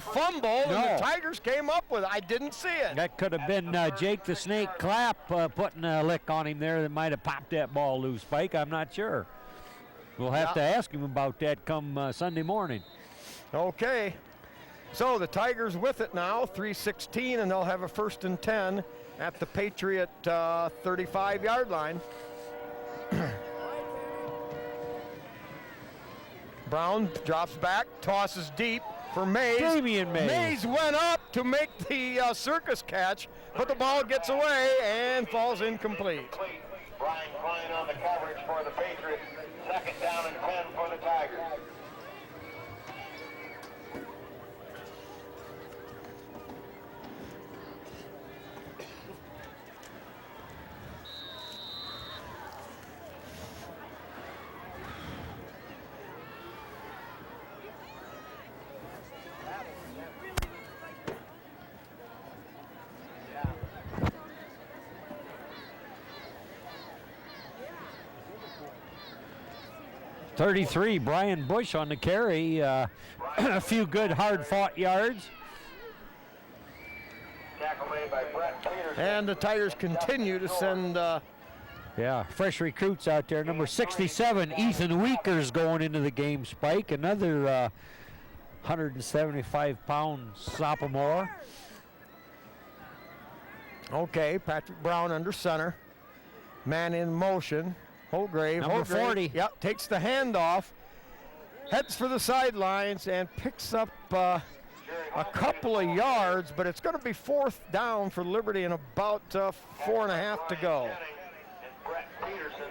fumble and the Tigers came up with it. I didn't see it. That could have been Jake the Snake Clapp putting a lick on him there that might have popped that ball loose, Spike. I'm not sure. We'll have to ask him about that come Sunday morning. Okay. So the Tigers with it now, 3:16, and they'll have a 1st and 10 at the Patriot 35-yard line. Brown drops back, tosses deep for Mays. Damian Mays. Mays went up to make the circus catch, but the ball gets away and falls incomplete. Brian Klein on the coverage for the Patriots. Second down and 10 for the Tigers. .33, Brian Bush on the carry. A few good hard-fought yards. Tackle made by Brett Peterson. And the Tigers continue to send Yeah, fresh recruits out there. Number 67, Ethan Weekers going into the game, Spike. Another 175-pound sophomore. Okay, Patrick Brown under center. Man in motion. Holgrave. Number 40. Yep, takes the handoff. Heads for the sidelines and picks up a couple of yards, but it's going to be 4th down for Liberty and about 4.5 to go. And Brett Peterson.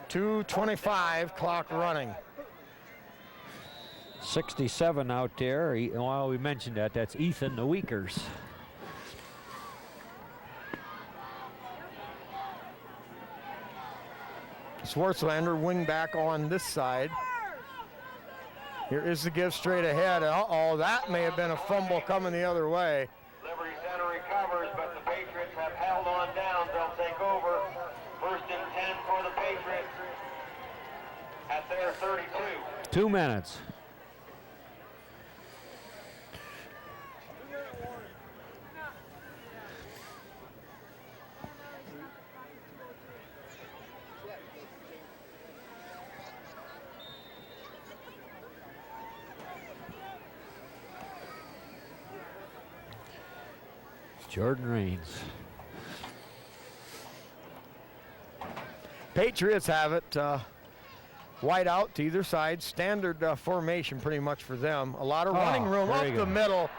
2:25 clock running. 67 out there. Well, we mentioned that. That's Ethan the Weekers. Schwartzlander wing back on this side. Here is the give straight ahead. Uh-oh, that may have been a fumble coming the other way. Liberty Center recovers, but the Patriots have held on down. They'll take over. 1st and 10 for the Patriots at their 32. 2 minutes. Jordan Rains. Patriots have it wide out to either side. Standard formation pretty much for them. A lot of running room there up you the go. middle,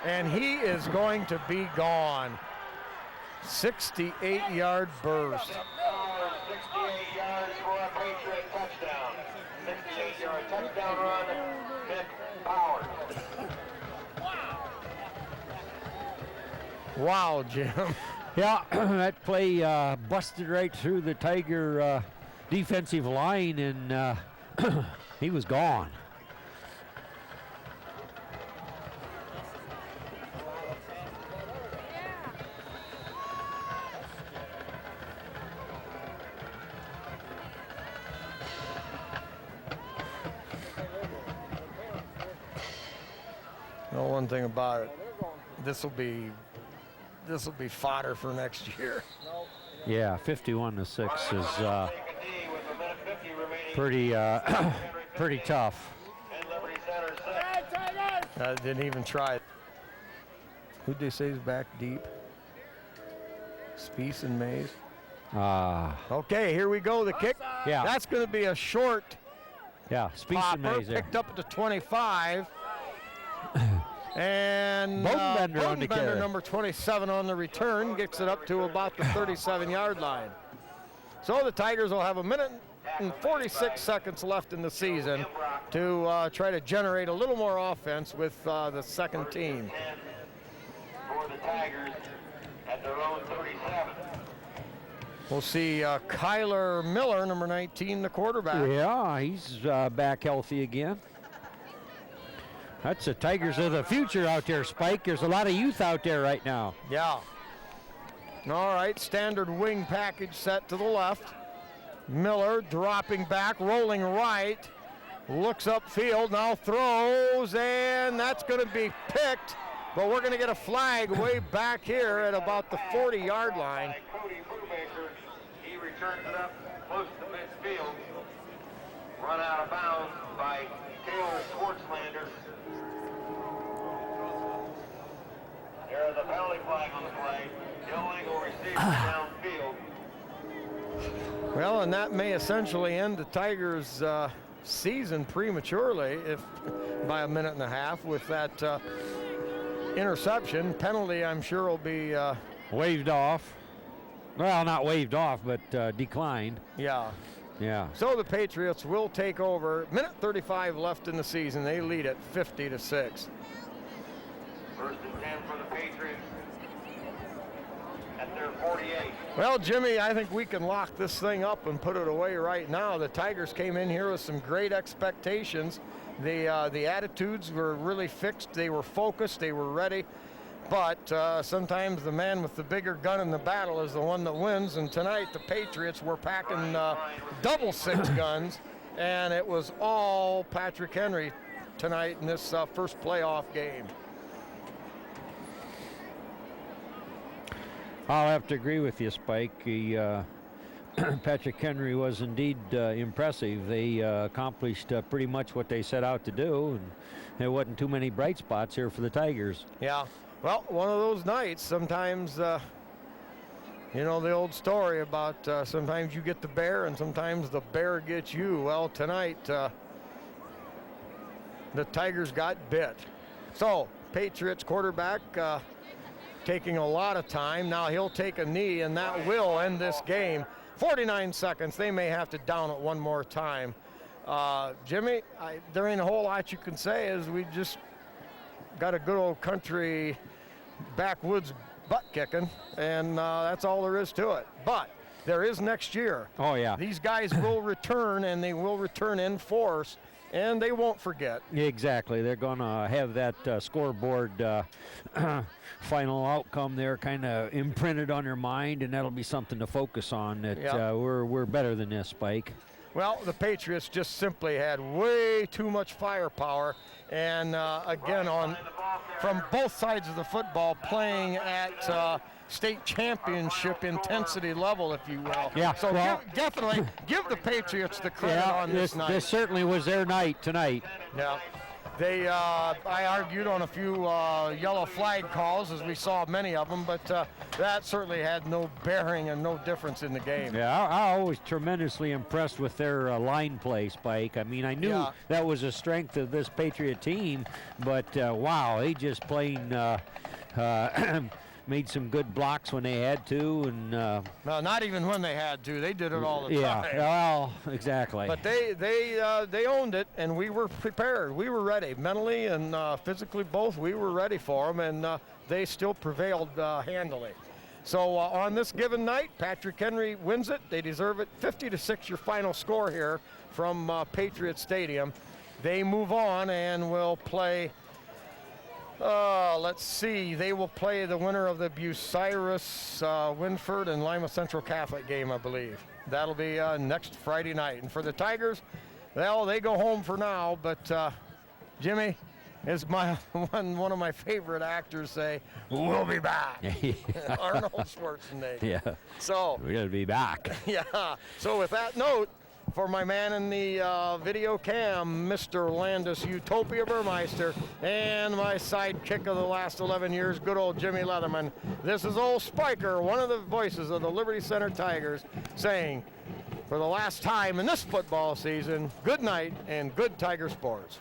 and he is going to be gone. 68-yard burst. 68 yards for a Patriot touchdown. 68-yard touchdown run, Mick Powers. Wow, Jim. Yeah, that play busted right through the Tiger defensive line, and he was gone. Know one thing about it, this will be fodder for next year. Yeah, 51-6 is Take a knee with a minute 50 remaining. pretty tough. And Liberty Center set. Didn't even try it. Who'd they say is back deep? Spiess and Mays. Okay, here we go. The kick. Yeah. That's going to be a short Yeah, Spiess and popper, Mays there. picked up at the 25. And Bodenbender on the carry. number 27 on the return, gets it up to about the 37-yard line. So the Tigers will have a minute and 46 seconds left in the season to try to generate a little more offense with the second team. For the Tigers at their own 37. We'll see Kyler Miller, number 19, the quarterback. Yeah, he's back healthy again. That's the Tigers of the future out there, Spike. There's a lot of youth out there right now. Yeah. All right, standard wing package set to the left. Miller dropping back, rolling right. Looks upfield, now throws, and that's going to be picked. But we're going to get a flag way back here at about the 40-yard line. By Cody Brubaker, he returns it up close to midfield. Run out of bounds by Taylor Schwartzlander. There's a penalty flag on the play. Illegal receiver downfield. Well, and that may essentially end the Tigers' season prematurely, if by a minute and a half, with that interception. Penalty, I'm sure, will be Waved off. Well, not waved off, but declined. yeah. Yeah. So the Patriots will take over. Minute 35 left in the season. They lead it 50-6. First and 10 for the Patriots at their 48. Well, Jimmy, I think we can lock this thing up and put it away right now. The Tigers came in here with some great expectations. The attitudes were really fixed. They were focused. They were ready. But sometimes the man with the bigger gun in the battle is the one that wins. And tonight the Patriots were packing double six guns, and it was all Patrick Henry tonight in this first playoff game. I'll have to agree with you, Spike. Patrick Henry was indeed impressive. They accomplished pretty much what they set out to do, and there wasn't too many bright spots here for the Tigers. Yeah, well, one of those nights. Sometimes, you know the old story about sometimes you get the bear and sometimes the bear gets you. Well, tonight the Tigers got bit. So, Patriots quarterback taking a lot of time. Now he'll take a knee, and that will end this game. 49 seconds. They may have to down it one more time. Jimmy, there ain't a whole lot you can say, as we just got a good old country backwoods butt kicking, and that's all there is to it. But there is next year. Oh, yeah. These guys will return, and they will return in force, and they won't forget. Exactly. They're going to have that scoreboard final outcome there kind of imprinted on their mind, and that'll be something to focus on. That Yeah. we're better than this, Spike. Well, the Patriots just simply had way too much firepower, and again, from both sides of the football, playing at state championship intensity level, if you will. Yeah, So well- definitely give the Patriots the credit on this night. This certainly was their night tonight. Yeah. They, I argued on a few yellow flag calls, as we saw many of them, but that certainly had no bearing and no difference in the game. Yeah, I was tremendously impressed with their line play, Spike. I mean, I knew Yeah. that was a strength of this Patriot team, but wow, they just plain made some good blocks when they had to, and No, not even when they had to. They did it all the yeah, time. well, exactly. But they owned it, and we were prepared. We were ready, mentally and physically both. We were ready for them, and they still prevailed handily. So on this given night, Patrick Henry wins it. They deserve it. 50-6, your final score here from Patriot Stadium. They move on and will play. Let's see. They will play the winner of the Bucyrus, Winford, and Lima Central Catholic game, I believe. That'll be next Friday night. And for the Tigers, well, they go home for now. But Jimmy, as one of my favorite actors say, we'll be back. Arnold Schwarzenegger. Yeah, So we got to be back. yeah. So with that note, for my man in the video cam, Mr. Landis Utopia Burmeister, and my sidekick of the last 11 years, good old Jimmy Leatherman, this is old Spiker, one of the voices of the Liberty Center Tigers, saying, for the last time in this football season, good night and good Tiger sports.